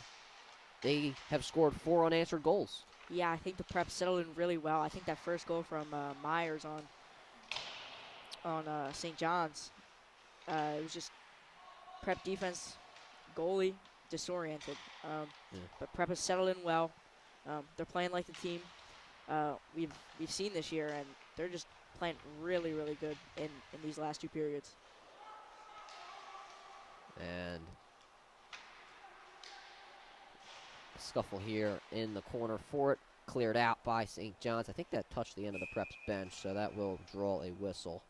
they have scored 4 unanswered goals. Yeah, I think the Prep settled in really well. I think that first goal from Myers on St. John's, it was just Prep defense, goalie, disoriented. But Prep has settled in well. They're playing like the team we've seen this year, and they're just playing really, really good in these last 2 periods. And a scuffle here in the corner for it. Cleared out by St. John's. I think that touched the end of the Prep's bench, so that will draw a whistle.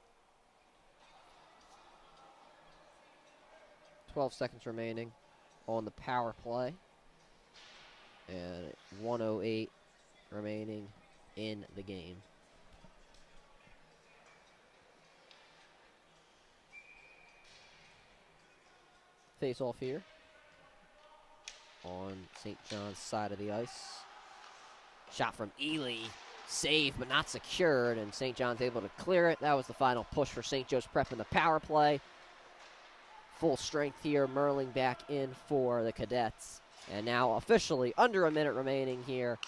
12 seconds remaining on the power play. And 1:08 remaining in the game. Face off here on St. John's side of the ice. Shot from Ely, saved but not secured, and St. John's able to clear it. That was the final push for St. Joe's Prep in the power play. Full strength here, Merling back in for the Cadets. And now officially under a minute remaining here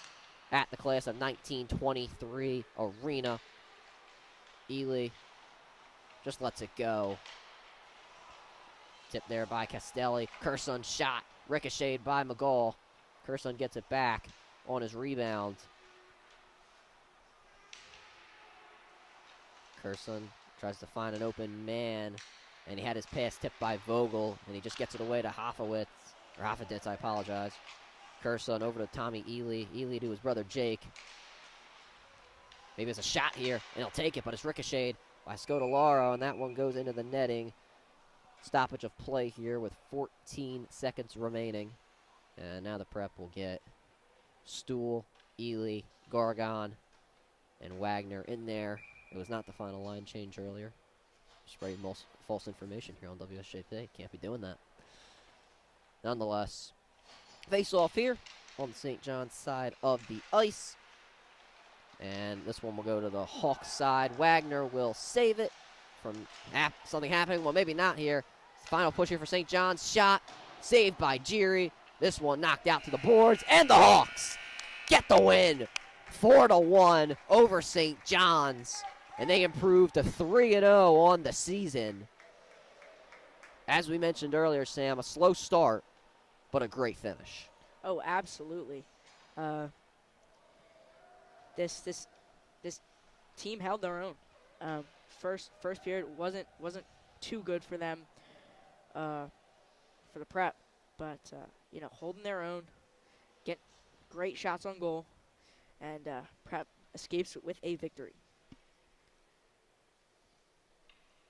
at the class of 1923 arena. Ely just lets it go. Tipped there by Castelli. Curson shot, ricocheted by McGall. Curson gets it back on his rebound. Curson tries to find an open man, and he had his pass tipped by Vogel, and he just gets it away to Hoffeditz, I apologize. Curson over to Tommy Ely. Ely to his brother Jake. Maybe it's a shot here, and he'll take it, but it's ricocheted by Scodolaro, and that one goes into the netting. Stoppage of play here with 14 seconds remaining. And now the Prep will get Stuhl, Ely, Gargon, and Wagner in there. It was not the final line change earlier. Spreading false information here on WSJP. Can't be doing that. Nonetheless, face off here on the St. John's side of the ice. And this one will go to the Hawks side. Wagner will save it from something happening. Well, maybe not here. Final push here for St. John's. Shot saved by Geary. This one knocked out to the boards. And the Hawks get the win. 4-1 over St. John's. And they improved to 3-0 on the season. As we mentioned earlier, Sam, a slow start, but a great finish. Oh, absolutely. This team held their own. First period wasn't too good for them, for the Prep, but holding their own, get great shots on goal, and Prep escapes with a victory.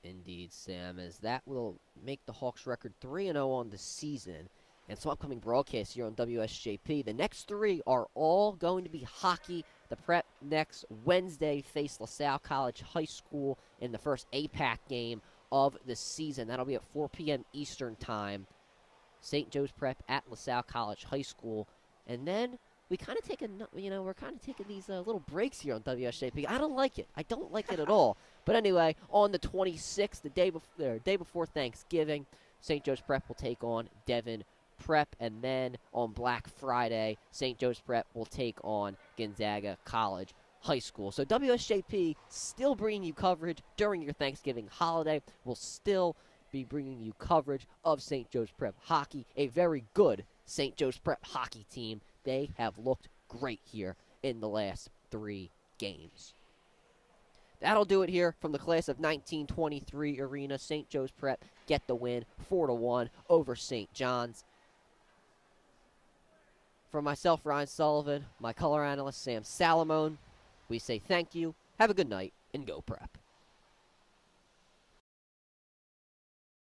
Indeed, Sam, as that will make the Hawks record 3-0 on the season. And some upcoming broadcasts here on WSJP. The next 3 are all going to be hockey. The Prep next Wednesday face LaSalle College High School in the first APAC game of the season. That'll be at 4 p.m. Eastern Time. St. Joe's Prep at LaSalle College High School. And then we kind of take we're kind of taking these little breaks here on WSJP. I don't like it. I don't like it at all. But anyway, on the 26th, the day before Thanksgiving, St. Joe's Prep will take on Devon Prep, and then on Black Friday, St. Joe's Prep will take on Gonzaga College High School. So WSJP still bringing you coverage during your Thanksgiving holiday. We'll still be bringing you coverage of St. Joe's Prep hockey, a very good St. Joe's Prep hockey team. They have looked great here in the last 3 games. That'll do it here from the class of 1923 arena. St. Joe's Prep get the win 4-1 over St. John's. For myself, Ryan Sullivan, my color analyst, Sam Salamone, we say thank you, have a good night, and go Prep.